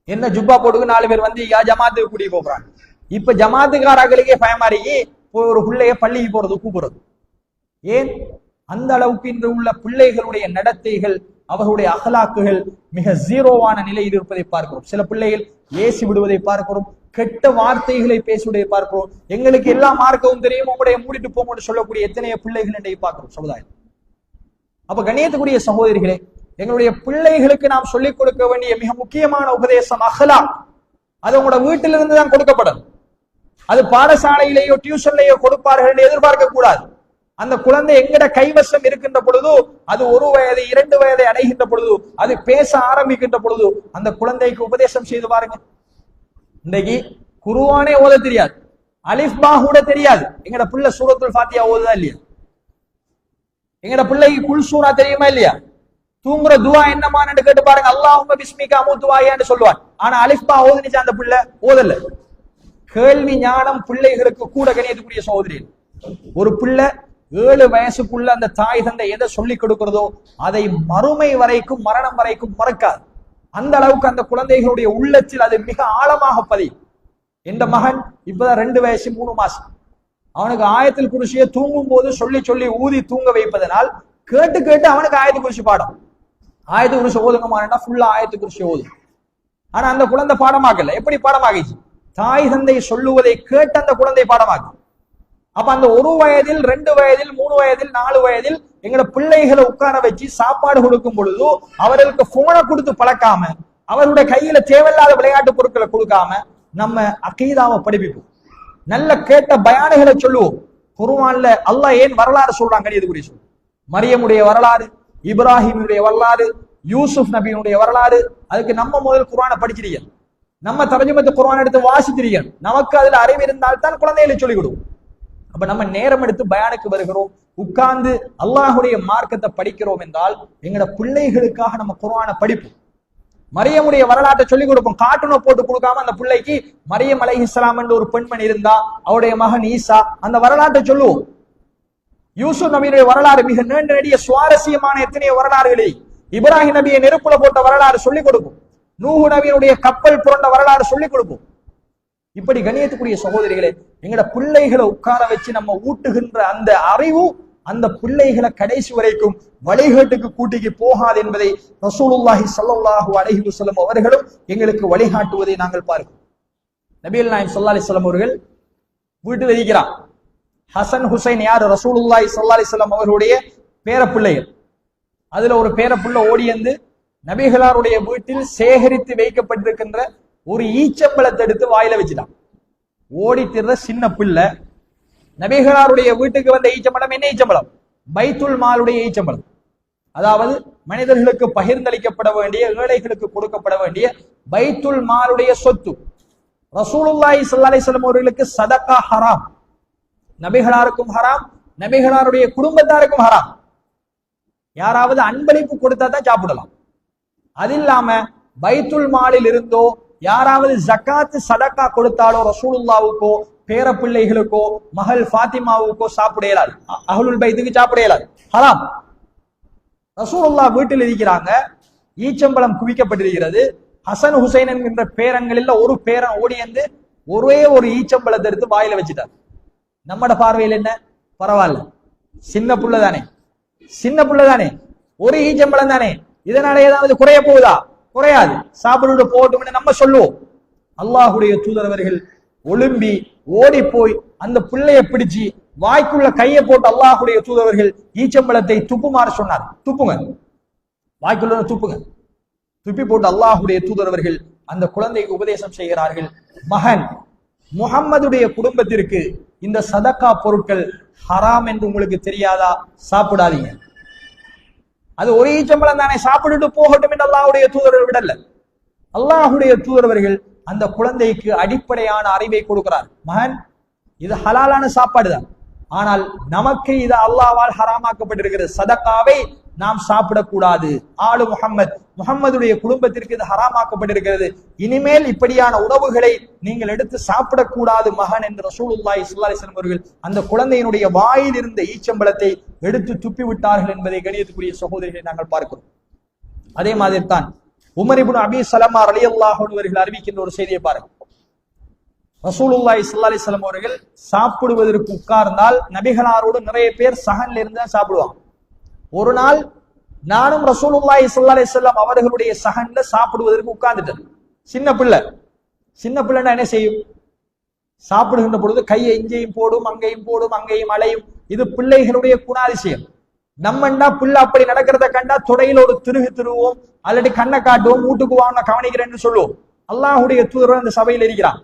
என்ன ஜுப்பா போட்டுக்கு 4 பேர் வந்து ஜமாத்துக்கு கூட்டி போறாங்க. இப்ப ஜமாத்துக்காரர்களுக்கே பயமாறி ஒரு பிள்ளைய பள்ளிக்கு போறது கூப்பிடுறது. ஏன்? அந்த அளவுக்கு இன்று உள்ள பிள்ளைகளுடைய நடத்தைகள், அவர்களுடைய அகலாக்குகள் மிக ஜீரோவான நிலையில் இருப்பதை பார்க்கிறோம். சில பிள்ளைகள் ஏசி விடுவதை பார்க்கிறோம், கெட்ட வார்த்தைகளை பேசுவதை பார்க்கிறோம். எங்களுக்கு எல்லா மார்க்கவும் தெரியும், உங்களுடைய மூடிட்டு போங்கன்னு சொல்லக்கூடிய எத்தனையோ பிள்ளைகள் இன்றைக்கு பார்க்கிறோம் சமுதாயம். அப்ப கண்ணியத்துக்குரிய சகோதரிகளே, எங்களுடைய பிள்ளைகளுக்கு நாம் சொல்லிக் கொடுக்க வேண்டிய மிக முக்கியமான உபதேசம் அஹ்லாக். அது உங்களோட வீட்டிலிருந்து தான் கொடுக்கப்படும். அது பாடசாலையிலேயோ டியூஷன்லேயோ கொடுப்பார்கள் என்று எதிர்பார்க்க கூடாது. அந்த குழந்தை எங்கட கைவசம் இருக்கின்ற பொழுது, அது 1 வயது 2 வயதை அடைகின்ற பொழுது, அது பேச ஆரம்பிக்கின்ற பொழுது அந்த குழந்தைக்கு உபதேசம் செய்து பாருங்க. இன்றைக்கு குர்ஆனே ஓத தெரியாது, அலிஃப் பா கூட தெரியாது. எங்கட பிள்ளை சூரத்துல் ஃபாத்தியா ஓதுதா இல்லையா? எங்கட பிள்ளைக்கு குல் சூரா தெரியுமா இல்லையா? தூங்குற துவா என்னமான்னு கேட்டு பாருங்க, அல்லாஹும்ம பிஸ்மிகா அமூத்துவாயான்னு சொல்லுவான். ஆனா அலிஃப் பா ஓதுனிச்சா அந்த பிள்ளை ஓதல. கேள்வி ஞானம் பிள்ளைகளுக்கு கூட கணியத்துக்குரிய சகோதரி. ஒரு பிள்ளை 7 வயசுக்குள்ள அந்த தாய் தந்தை எதை சொல்லிக் கொடுக்கிறதோ அதை மறுமை வரைக்கும், மரணம் வரைக்கும் மறக்காது. அந்த அளவுக்கு அந்த குழந்தைகளுடைய உள்ளத்தில் அது மிக ஆழமாக பதியும். என்ற மகன் இப்பதான் 2 வயசு 3 மாசம். அவனுக்கு ஆயத்தில் குர்சிய தூங்கும் போது சொல்லி சொல்லி ஊதி தூங்க வைப்பதனால் கேட்டு கேட்டு அவனுக்கு ஆயத்து குர்சி பாடம். ஆயத்து குர்சி ஓதுங்கமானா ஃபுல்லா ஆயத்து குர்சி ஓது. ஆனா அந்த குழந்தை பாடமாக்கல. எப்படி பாடமாகிச்சு? தாய் தந்தை சொல்லுவதை கேட்டு அந்த குழந்தை பாடமாக்கு. அப்ப அந்த 1 வயதில் 2 வயதில் 3 வயதில் 4 வயதில் எங்களை பிள்ளைகளை உட்கார வச்சு சாப்பாடு கொடுக்கும் பொழுது அவர்களுக்கு போனை கொடுத்து பழக்காம, அவருடைய கையில தேவையில்லாத விளையாட்டு பொருட்களை கொடுக்காம நம்ம அகீதாவை படிப்பிப்போம். நல்ல கேட்ட பயானுகளை சொல்லுவோம். குர்ஆன்ல அல்லாஹ் ஏன் வரலாறு சொல்றாங்க? இது குறித்து மரியமுடைய வரலாறு, இப்ராஹிமுடைய வரலாறு, யூசுப் நபியினுடைய வரலாறு. அதுக்கு நம்ம முதல் குர்ஆனை படிச்சிருக்க, நம்ம தர்ஜுமத்து குர்ஆன் எடுத்து வாசிச்சிருக்க, நமக்கு அதுல அறிவு இருந்தால் தான் குழந்தைகளை சொல்லிக் கொடுவோம். அப்ப நம்ம நேரம் எடுத்து பயானுக்கு வருகிறோம், உட்கார்ந்து அல்லாஹுடைய மார்க்கத்தை படிக்கிறோம் என்றால் எங்களோட பிள்ளைகளுக்காக நம்ம குர்ஆனை படிப்போம். மரியமுடைய வரலாற்றை சொல்லிக் கொடுப்போம். கார்ட்டூனை போட்டு கொடுக்காம அந்த பிள்ளைக்கு மரியம் அலைஹிஸ்ஸலாம் என்ற ஒரு பெண்மணி இருந்தா, அவருடைய மகன் ஈசா, அந்த வரலாற்றை சொல்லுவோம். யூசுப் நபியுடைய வரலாறு மிக நீண்ட நெடிய சுவாரஸ்யமான எத்தனையோ வரலாறுகளை, இப்ராஹிம் நபியை நெருப்புல போட்ட வரலாறு சொல்லிக் கொடுப்போம். நூஹ் நபியினுடைய கப்பல் புரண்ட வரலாறு சொல்லிக் கொடுப்போம். இப்படி கண்ணியத்துக்குரிய சகோதரிகளே, எங்கட பிள்ளைகளை உட்கார வச்சு நம்ம ஊட்டுகின்ற அந்த அறிவு அந்த பிள்ளைகளை கடைசி வரைக்கும் வழிகாட்டுக்கு கூட்டிக்கு போகாது என்பதை ரசூலுல்லாஹி ஸல்லல்லாஹு அலைஹி வஸல்லம் அவர்களும் எங்களுக்கு வழிகாட்டுவதை நாங்கள் பார்க்கிறோம். நபிகள் நாயகம் ஸல்லல்லாஹு அலைஹி வஸல்லம் அவர்கள் வீட்டில் இருக்கிறார். ஹசன் ஹுசைன் யார்? ரசூலுல்லாஹி ஸல்லல்லாஹு அலைஹி வஸல்லம் அவர்களுடைய பேரப்பிள்ளைகள். அதுல ஒரு பேரப்புள்ள ஓடி வந்து நபிகளாருடைய வீட்டில் சேகரித்து வைக்கப்பட்டிருக்கின்ற ஒரு ஈச்சம்பழத்தை எடுத்து வாயில வச்சுட்டான். ஓடி திற சின்ன பிள்ளை நபிகளாருடைய வீட்டுக்கு வந்த ஈச்சம்பழம் என்ன ஈச்சம்பழம்? பைத்துல் மாலுடைய ஈச்சம்பழம். அதாவது மனிதர்களுக்கு பகிர்ந்தளிக்கப்பட வேண்டிய, ஏழைகளுக்கு கொடுக்கப்பட வேண்டிய பைத்துல் மாலுடைய சொத்து. ரசூலுல்லாஹி ஸல்லல்லாஹு அலைஹி வஸல்லம் அவர்களுக்கு சதகா ஹராம், நபிகளாருக்கும் ஹராம், நபிகளாருடைய குடும்பத்தாருக்கும் ஹராம். யாராவது அன்பளிப்பு கொடுத்தா தான் சாப்பிடலாம். அது இல்லாம பைத்துல் மாலில் இருந்தோ யாராவது ஜக்காத்து சதக்கா கொடுத்தாலோ ரசூலுல்லாவுக்கோ பேர பிள்ளைகளுக்கோ மகள் ஃபாத்திமாவுக்கோ சாப்பிட இயலாது. அஹ்லுல் பைத்துக்கு சாப்பிட இயலாது, ஹராம். ரசூலுல்லாஹ் வீட்டில் இருக்கிறாங்க, ஈச்சம்பழம் குவிக்கப்பட்டிருக்கிறது. ஹசன் ஹுசைன் என்கின்ற பேரன்களில் ஒரு பேரன் ஓடி வந்து ஒரே ஒரு ஈச்சம்பழத்தை எடுத்து வாயில வச்சுட்டார். நம்மட பார்வையில் என்ன, பரவாயில்ல, சின்ன புள்ள தானே, சின்ன புள்ள தானே, ஒரு ஈச்சம்பழம் தானே, இதனால ஏதாவது குறைய போகுதா? குறையாது, சாப்பிட்டு போகட்டும் நம்ம சொல்லுவோம். அல்லாஹுடைய தூதரவர்கள் ஒழும்பி ஓடி போய் அந்த பிள்ளைய பிடிச்சு வாய்க்குள்ள கையை போட்டு அல்லாஹுடைய தூதரவர்கள் ஈச்சம்பழத்தை துப்புமாறு சொன்னார். துப்புங்க, வாய்க்குள்ள துப்புங்க. துப்பி போட்டு அல்லாஹுடைய தூதரவர்கள் அந்த குழந்தைக்கு உபதேசம் செய்கிறார்கள். மகன் முஹம்மதுடைய குடும்பத்திற்கு இந்த சதக்கா பொருட்கள் ஹராம் என்று உங்களுக்கு தெரியாதா? சாப்பிடாதீங்க. அது ஒரு ஈச்சம்பழம் தானே, சாப்பிட்டுட்டு போகட்டும் என்று அல்லாஹுடைய தூதரவர் விடல. அல்லாஹுடைய தூதரவர்கள் அந்த குழந்தைக்கு அடிப்படையான அறிவை கொடுக்கிறார். மகன், இது ஹலாலான சாப்பாடு தான், ஆனால் நமக்கு இது அல்லாஹ்வால் ஹராமாக்கப்பட்டிருக்கிறது. சதக்காவை நாம் சாப்பிடக்கூடாது. ஆளு முஹம்மதுடைய குடும்பத்திற்கு இது ஹராமாக்கப்பட்டிருக்கிறது. இனிமேல் இப்படியான உணவுகளை நீங்கள் எடுத்து சாப்பிடக்கூடாது மகன் என்று ரசூலுல்லாஹி ஸல்லல்லாஹு அலைஹி வஸல்லம் அவர்கள் அந்த குழந்தையினுடைய வாயில் இருந்த ஈச்சம்பழத்தை எடுத்து துப்பி விட்டார்கள் என்பதை கணியத்துக்குரிய சகோதரிகளை நாங்கள் பார்க்கிறோம். அதே மாதிரி தான் உமர் இப்னு அபீ ஸலமா ரலியல்லாஹு அன்ஹு அவர்கள் அறிவிக்கின்ற ஒரு செய்தியை பாருங்கள். ரசூலுல்லாஹி ஸல்லல்லாஹு அலைஹி வஸல்லம் அவர்கள் சாப்பிடுவதற்கு உட்கார்ந்தால் நபிகளாரோடு நிறைய பேர் சஹன்ல இருந்து சாப்பிடுவாங்க. ஒரு நாள் நானும் ரசூலுல்லாஹி ஸல்லல்லாஹு அலைஹி வஸல்லம் அவர்களுடைய சஹன்ல சாப்பிடுவதற்கு உட்கார்ந்துட்டேன். சின்ன பிள்ளைன்னா என்ன செய்யும்? சாப்பிடுகின்ற பொழுது கையை இங்கேயும் போடும், அங்கேயும் போடும், அங்கேயும் அலையும். இது பிள்ளைகளுடைய குணாதிசயம். நம்மண்டா பிள்ளை அப்படி நடக்கிறத கண்டா தொடையில ஒரு திருகுவோம், அல்லது கண்ணை காட்டுவோம், வீட்டுக்கு வாங்க கவனிக்கிறேன்னு சொல்லுவோம். அல்லாஹுடைய தூதர் அந்த சபையில் இருக்கிறான்.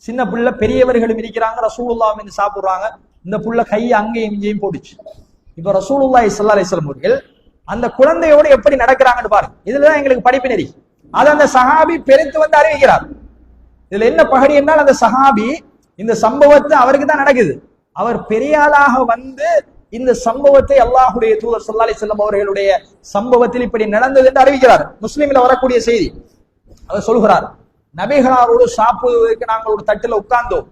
சின்ன பிள்ளை, பெரியவர்களும் இருக்கிறாங்க, ரசூலுல்லாஹ் வந்து சாப்பிடுறாங்க. இந்த புள்ள கையை அங்கேயும் இங்கேயும் போட்டுச்சு. இப்ப ரசூலுல்லாஹி ஸல்லல்லாஹு அலைஹி வஸல்லம் அவர்கள் அந்த குழந்தையோடு எப்படி நடக்கிறாங்கன்னு பாருங்க. இதுலதான் எங்களுக்கு படிப்பு நெறி. அது அந்த சஹாபி பெருத்து வந்து அறிவிக்கிறார். இதுல என்ன பகடி என்றால், அந்த சஹாபி இந்த சம்பவத்தை அவருக்கு தான் நடக்குது. அவர் பெரியாளாக வந்து இந்த சம்பவத்தை அல்லாஹுடைய தூதர் ஸல்லல்லாஹு அலைஹி வஸல்லம் அவர்களுடைய சம்பவத்தில் இப்படி நடந்தது என்று அறிவிக்கிறார். முஸ்லிம்ல வரக்கூடிய செய்தி. அவர் சொல்கிறார், நபிகளாரோடு சாப்பிடுவதற்கு நாங்கள் ஒரு தட்டுல உட்கார்ந்தோம்.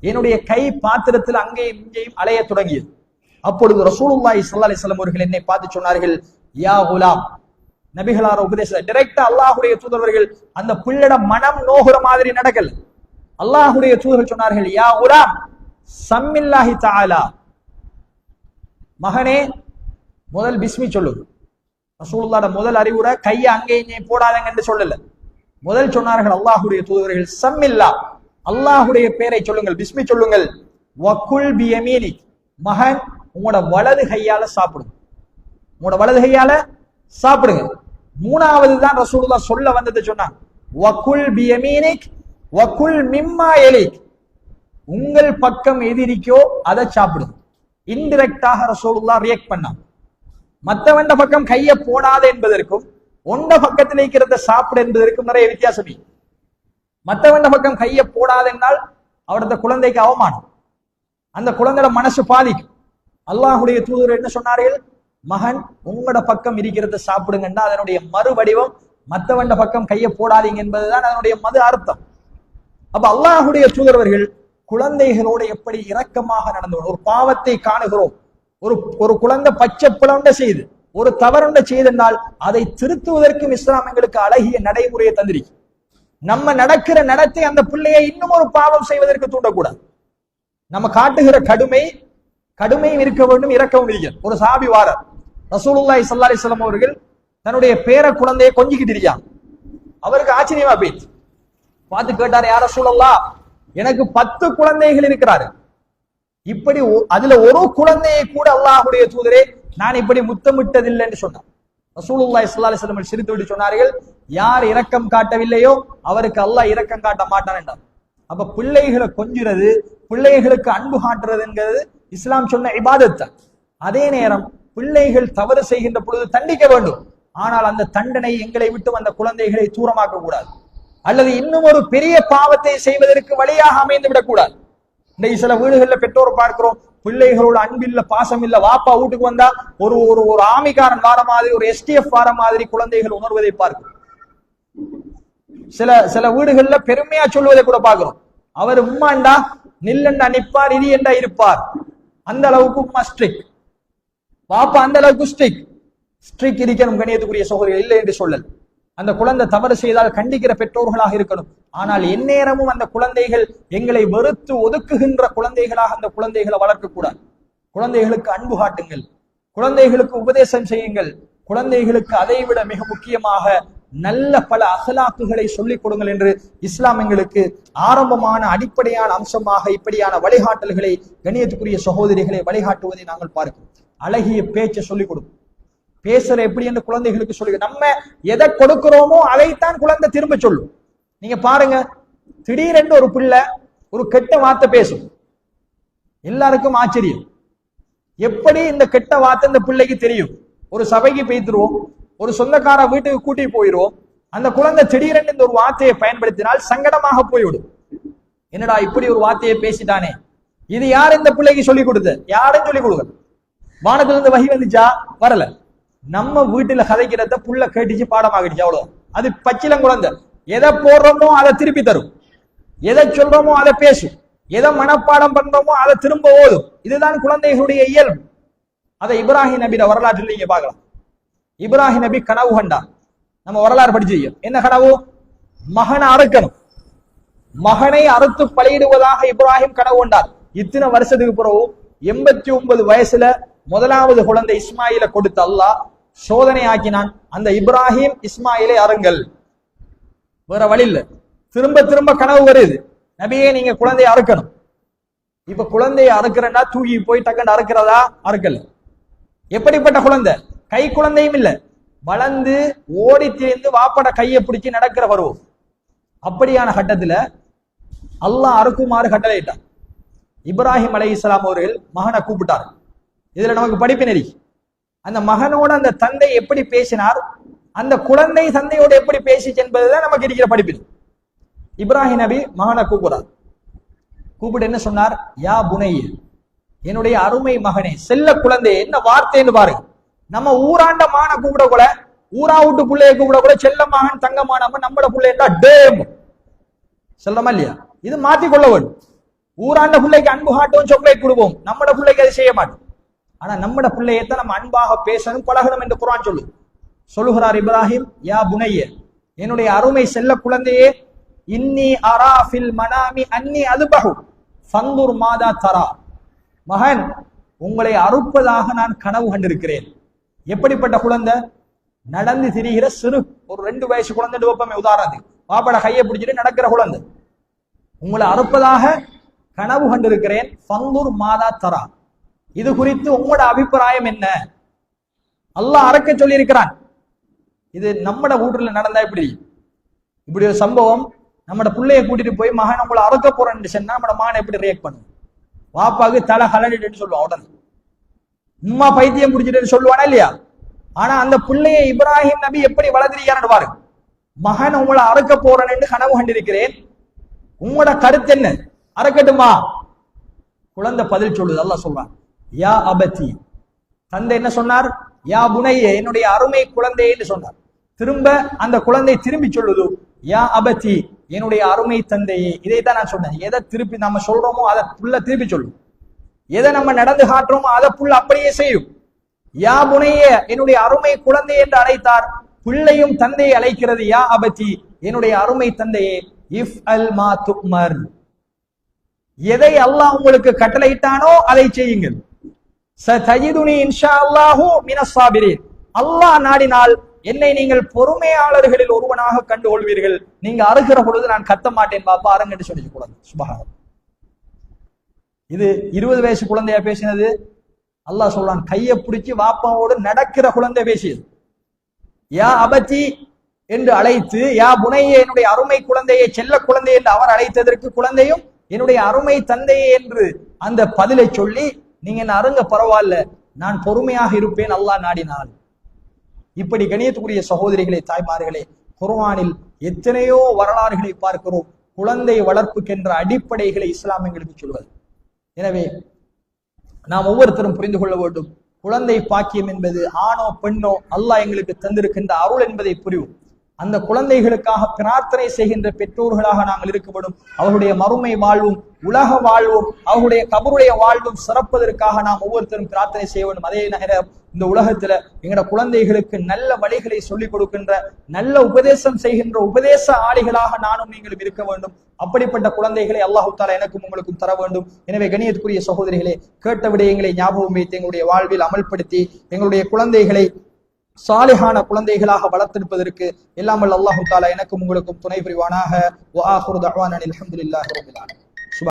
என்னுடைய கை பாத்திரத்தில் அங்கேயும் இங்கேயும் அலைய தொடங்கியது. அப்பொழுது ரசூலுல்லாஹி ஸல்லல்லாஹு அலைஹி வஸல்லம் அவர்கள் என்னை பார்த்து சொன்னார்கள், யா குலாம். நபிகளார உபதேச டைரக்டா அல்லாஹுடைய தூதர்கள் அந்த பிள்ளைட மனம் நோகுற மாதிரி நடக்கல. அல்லாஹுடைய தூதர்கள் சொன்னார்கள், யா குலாம் சம்மில்லாஹி தஆலா. மகனே, முதல் பிஸ்மி சொல்லு. ரசூலுல்லாஹ்ட முதல் அறிவுரை கையை அங்கே இங்கே போடாதங்க என்று சொல்லல. முதல் சொன்னார்கள் அல்லாஹுடைய தூதர்கள், சம்மில்லா, அல்லாஹுடைய பெயரை சொல்லுங்கள், பிஸ்மி சொல்லுங்கள். வக்குல் பியமீனி, மகன் உங்களோட வலது கையால சாப்பிடுங்க, உங்களோட வலது கையால சாப்பிடுங்க. மூணாவது தான் ரசூலுல்லாஹ் சொல்ல வந்ததை சொன்னாங்க, வக்குல் பியமீனிக் வக்குல் மிம்மா எலிக், உங்கள் பக்கம் எது இருக்கோ அதை சாப்பிடுங்க. இன்டிரெக்டாக ரசூலுல்லாஹ் ரியாக்ட் பண்ணாங்க. மற்றவண்ட பக்கம் கையை போடாத என்பதற்கும் ஒண்ட பக்கத்தில் இருக்கிறத சாப்பிட என்பதற்கும் நிறைய வித்தியாசம். மற்றவண்ட பக்கம் கையை போடாத என்றால் அவரது குழந்தைக்கு அவமானம், அந்த குழந்தையோட மனசு பாதிக்கும். அல்லாஹுடைய தூதர் என்ன சொன்னார்கள், மகன் உங்களோட பக்கம் இருக்கிறத சாப்பிடுங்கன்னா அதனுடைய மறு வடிவம் மற்றவண்ட பக்கம் கையை போடாதீங்க என்பதுதான் அதனுடைய மது அர்த்தம். அப்ப அல்லாஹுடைய தூதரவர்கள் குழந்தைகளோடு எப்படி இரக்கமாக நடந்து, ஒரு பாவத்தை காணுகிறோம், ஒரு குழந்தை பச்சை புலண்ட செய்து ஒரு தவறுண்ட செய்தென்றால் அதை திருத்துவதற்கும் இஸ்லாம் எங்களுக்கு அழகிய நடைமுறையை தந்திருக்கு. நம்ம நடக்கிற நடத்தை அந்த பிள்ளையை இன்னும் ஒரு பாவம் செய்வதற்கு தூண்டக்கூடாது. நம்ம காட்டுகிற கடுமையும் இருக்க வேண்டும், இரக்கவும் இருக்கிறது. ஒரு சாபி வாரர் ரசூலுல்லாஹி ஸல்லல்லாஹு அலைஹி வஸல்லம் அவர்கள் தன்னுடைய பேர குழந்தையை கொஞ்சிக்கிட்டு இருக்காங்க. அவருக்கு ஆச்சரியமா போயிடுச்சு. பார்த்து கேட்டார், யா ரசூலல்லாஹ், எனக்கு 10 குழந்தைகள் இருக்கிறாரு, இப்படி அதுல ஒரு குழந்தையை கூட அல்லாஹ்வுடைய தூதரே நான் இப்படி முத்தமிட்டதில்லை என்று சொன்னார். ரசூலுல்லாஹி ஸல்லல்லாஹு அலைஹி வஸல்லம் சிரித்து விட்டு சொன்னார்கள், யார் இரக்கம் காட்டவில்லையோ அவருக்கு அல்லாஹ் இரக்கம் காட்ட மாட்டான் என்றார். அப்ப பிள்ளைகளை கொஞ்சுறது, பிள்ளைகளுக்கு அன்பு காட்டுறதுங்கிறது இஸ்லாம் சொன்ன இபாதத். அதே நேரம் பிள்ளைகள் தவறு செய்கின்ற பொழுது தண்டிக்க வேண்டும். ஆனால் அந்த தண்டனை எங்களை விட்டு அந்த குழந்தைகளை தூரமாக்க கூடாது, அல்லது இன்னும் ஒரு பெரிய பாவத்தை செய்வதற்கு வழியாக அமைந்து விடக்கூடாது. இன்னைக்கு சில வீடுகளில் பெற்றோர் பார்க்கிறோம், பிள்ளைகளோட அன்பில்ல, பாசம் இல்ல. வாப்பா வீட்டுக்கு வந்தா ஒரு ஒரு ஒரு ஆமிகாரன் வார மாதிரி, ஒரு எஸ்டிஎஃப் வார மாதிரி குழந்தைகள் உணர்வதை பார்க்கிறோம். சில வீடுகள்ல பெருமையா சொல்வதை கூட பார்க்கிறோம், அவர் உம்மாண்டா நில்லண்டா நிற்பார், இனி என்றா இருப்பார். அந்த அளவுக்கு உம்மா ஸ்ட்ரிக், பாப்பா அந்த அளவுக்கு ஸ்ட்ரிக் இருக்கணும். கணியத்துக்குரிய சகோதரிகள், இல்லை என்று சொல்லல். அந்த குழந்தை தவறு செய்தால் கண்டிக்கிற பெற்றோர்களாக இருக்கணும். ஆனால் எந்நேரமும் அந்த குழந்தைகள் எங்களை வெறுத்து ஒதுக்குகின்ற குழந்தைகளாக அந்த குழந்தைகளை வளர்க்கக்கூடாது. குழந்தைகளுக்கு அன்பு காட்டுங்கள், குழந்தைகளுக்கு உபதேசம் செய்யுங்கள், குழந்தைகளுக்கு அதைவிட மிக முக்கியமாக நல்ல பல அகலாக்குகளை சொல்லிக் கொடுங்கள் என்று இஸ்லாம் எங்களுக்கு ஆரம்பமான அடிப்படையான அம்சமாக இப்படியான வழிகாட்டல்களை கண்ணியத்துக்குரிய சகோதரிகளை வழிகாட்டுவதை நாங்கள் பார்க்கிறோம். அழகிய பேச்சை சொல்லிக் கொடுக்கும், பேசுற எப்படி என்று குழந்தைகளுக்கு சொல்லுங்க. நம்ம எதை கொடுக்கிறோமோ அதைத்தான் குழந்தை திரும்ப சொல்லும். நீங்க பாருங்க, திடீரென்று ஒரு பிள்ளை ஒரு கெட்ட வார்த்தை பேசும், எல்லாருக்கும் ஆச்சரியம். எப்படி இந்த கெட்ட வார்த்தை இந்த பிள்ளைக்கு தெரியும்? ஒரு சபைக்கு பேத்துருவோம், ஒரு சொந்தக்கார வீட்டுக்கு கூட்டி போயிடுவோம், அந்த குழந்தை திடீரென்று இந்த ஒரு வார்த்தையை பயன்படுத்தினால் சங்கடமாக போய்விடும். என்னடா இப்படி ஒரு வார்த்தையை பேசிட்டானே, இது யார் இந்த பிள்ளைக்கு சொல்லிக் கொடுத்த? யாரும் சொல்லிக் கொடுக்க. வானத்துல இருந்து வகி வந்துச்சா? வரல. நம்ம வீட்டுல கதைக்கிறத புள்ள கேட்டுச்சு, பாடமாகிடுச்சு, அவ்வளவு. அது பச்சிலம் குழந்தை. எதை போடுறோமோ அதை திருப்பி தரும், எதை சொல்றோமோ அதை பேசும், எதை மனப்பாடம் பண்றோமோ அதை திரும்ப ஓதும். இதுதான் குழந்தைகளுடைய இயல்பு. அதை இப்ராஹிம் நபியோட வரலாற்றில் நீங்க பார்க்கலாம். இப்ராஹிம் நபி கனவு கண்டார். நம்ம வரலாறு படிச்சிருக்கோம். என்ன கனவு? மகனை அறுக்கணும், மகனை அறுத்து பலியிடுவதாக இப்ராஹிம் கனவு கொண்டார். இத்தனை வருஷத்துக்கு பிறகு 89 வயசுல முதலாவது குழந்தை இஸ்மாயில கொடுத்த அல்லாஹ் சோதனை ஆக்கினான். அந்த இப்ராஹிம் இஸ்மாயிலை அறுங்கள், வேற வழி இல்ல. திரும்ப திரும்ப கனவு வருது, நபியே நீங்க குழந்தையை அறுக்கணும். இப்ப குழந்தையை அறுக்கிறன்னா தூக்கி போய் டக்குன்னு அறுக்கிறதா? அறுக்கல. எப்படிப்பட்ட குழந்தை? கை குழந்தையும் இல்ல, வளர்ந்து ஓடி திரிந்து வாப்பட கையை பிடிச்சு நடக்கிற பருவம். அப்படியான கட்டத்துல அல்லாஹ் அறுக்குமாறு கட்டளையிட்டார். இப்ராஹிம் அலைஹிஸ்ஸலாம் அவர்கள் மகனை கூப்பிட்டார். இதுல நமக்கு படிப்பினரி. அந்த மகனோட அந்த தந்தை எப்படி பேசினார், அந்த குழந்தை தந்தையோடு எப்படி பேசிச்சு என்பதுதான் நமக்கு இருக்கிற படிப்பினை. இப்ராஹிம் நபி மகனை கூப்பிடார். கூப்பிட்டு என்ன சொன்னார்? யா புனைய, என்னுடைய அருமை மகனே, செல்ல குழந்தை. என்ன வார்த்தைன்னு பாருங்க. நம்ம ஊராண்ட மான கூப்பிட கூட, ஊரா விட்டு பிள்ளைய கூப்பிட கூட செல்ல மகன் தங்கமான நம்மட பிள்ளைண்டா டேம் செல்லமா இல்லையா? இது மாத்தி கொள்ள வேண்டும். ஊராண்ட பிள்ளைக்கு அன்பு காட்டும், சாக்லேட் கொடுப்போம், நம்மட பிள்ளைக்கு அதை செய்ய மாட்டோம். ஆனா நம்மட பிள்ளையத்தான் நம்ம அன்பாக பேசணும், பழகணும் என்று குர்ஆன் சொல்லுகிறார். இப்ராஹிம், யா புனைய, என்னுடைய அருமை செல்ல குழந்தையே, இன்னி அரா ஃபில் மனாமி அன்னி அதுபஹு ஃபந்துர் மாதா தரா. மகன், உங்களை அறுப்பதாக நான் கனவு கண்டிருக்கிறேன். எப்படிப்பட்ட குழந்தை? நடந்து திரிகிற சிறு ஒரு 2 வயசு குழந்தை வைப்பமே உதாரணத்துக்கு, பாப்பாட கையை பிடிச்சிட்டு நடக்கிற குழந்தை. உங்களை அறுப்பதாக கனவு கண்டிருக்கிறேன். ஃபந்துர் மாதா தரா, இது குறித்து உங்களோட அபிப்பிராயம் என்ன? அல்லாஹ் அறுக்க சொல்லி இருக்கிறான். இது நம்மட வீட்டுல நடந்தா இப்படி ஒரு சம்பவம். நம்மட பிள்ளைய கூட்டிட்டு போய் மகன் உங்களை அறுக்க போறேன்னு சொன்னா நம்மட மகன் எப்படி ரியாக்ட் பண்ணும்? வாப்பாக்கு தலை கலடிட்டு சொல்லுவான் உடனே, உம்மா பைத்தியம் பிடிச்சிட்டு சொல்லுவானா இல்லையா? ஆனா அந்த பிள்ளைய இப்ராஹிம் நபி எப்படி வளர்த்திருக்காரு பாருங்க. மகன் உங்களை அறுக்க போறேன்னு கனவு கண்டிருக்கிறேன், உங்களோட கருத்து என்ன? அறுக்கட்டுமா? குழந்தை பதில் சொல்லுது. அல்லாஹ் சொல்றான், யா அபதி. தந்தை என்ன சொன்னார்? யா புனைய, என்னுடைய அருமை குழந்தைன்னு சொன்னார். திரும்ப அந்த குழந்தை திரும்பி சொல்லுது, யா அபதி, என்னுடைய அருமை தந்தையே. இதைத்தான் நான் சொன்னேன். எதை திருப்பி நம்ம சொல்றோமோ அதை புள்ள திருப்பி சொல்லும், எதை நம்ம நடந்து காட்டுறோமோ அதை புள்ள அப்படியே செய்யும். யா புனைய, என்னுடைய அருமை குழந்தை என்று அழைத்தார். பிள்ளையும் தந்தையை அழைக்கிறது, யா அபதி, என்னுடைய அருமை தந்தையே, இஃப் அல் மா துக்மர், எதை அல்லாஹ் உங்களுக்கு கட்டளையிட்டானோ அதை செய்யுங்கள். சதஜிதுனி இன்ஷா அல்லாஹு மினஸ் சாபிரீன், அல்லாஹ் நாடினால் என்னை நீங்கள் பொறுமையாளர்களில் ஒருவனாக கண்டு கொள்வீர்கள். நீங்க அறுகிற பொழுது நான் கத்த மாட்டேன் பாப்பா அருங்கன்னு சொல்லி கூடாது. சுபஹானல்லாஹ். இது 20 வயசு குழந்தையா பேசினது. அல்லாஹ் சொல்றான், கையை பிடிச்சி வாப்பாவோடு நடக்கிற குழந்தை பேசியது. யா அபத்தி என்று அழைத்து, யா புனையே என்னுடைய அருமை குழந்தையை, செல்ல குழந்தை என்று அவர் அழைத்ததற்கு குழந்தையும் என்னுடைய அருமை தந்தையே என்று அந்த பதிலை சொல்லி, நீங்க என்ன அருங்க பரவாயில்ல, நான் பொறுமையாக இருப்பேன் அல்லாஹ் நாடினால். இப்படி கணியத்துக்குரிய சகோதரிகளே, தாய்மார்களே, குர்ஆனில் எத்தனையோ வரலாறுகளை பார்க்கிறோம். குழந்தை வளர்ப்புக்கென்ற அடிப்படைகளை இஸ்லாம் எங்களுக்கு சொல்வது. எனவே நாம் ஒவ்வொருத்தரும் புரிந்து கொள்ள வேண்டும், குழந்தை பாக்கியம் என்பது ஆணோ பெண்ணோ அல்லாஹ் எங்களுக்கு தந்திருக்கின்ற அருள் என்பதை புரியும். அந்த குழந்தைகளுக்காக பிரார்த்தனை செய்கின்ற பெற்றோர்களாக நாங்கள் இருக்கப்படும். அவர்களுடைய மறுமை வாழ்வும் உலக வாழ்வும் அவர்களுடைய கபருடைய வாழ்வும் சிறப்பதற்காக நாம் ஒவ்வொருத்தரும் பிரார்த்தனை செய்ய வேண்டும். அதே நேரம் இந்த உலகத்துல எங்களோட குழந்தைகளுக்கு நல்ல வழிகளை சொல்லிக் கொடுக்கின்ற, நல்ல உபதேசம் செய்கின்ற உபதேச ஆளிகளாக நானும் நீங்களும் இருக்க வேண்டும். அப்படிப்பட்ட குழந்தைகளை அல்லாஹு தஆலா எனக்கும் உங்களுக்கும் தர வேண்டும். எனவே கண்ணியத்துக்குரிய சகோதரிகளே, கேட்ட விடயங்களை ஞாபகம் வைத்து எங்களுடைய வாழ்வில் அமல்படுத்தி எங்களுடைய குழந்தைகளை சாலிஹான குழந்தைகளாக வளர்த்தெடுப்பதற்கு எல்லாம் வல்ல அல்லாஹு தஆலா எனக்கும் உங்களுக்கும் துணை புரிவானாக. வ ஆகிரு தஅவானா அல்ஹம்துலில்லாஹி ரப்பில் ஆலமீன்.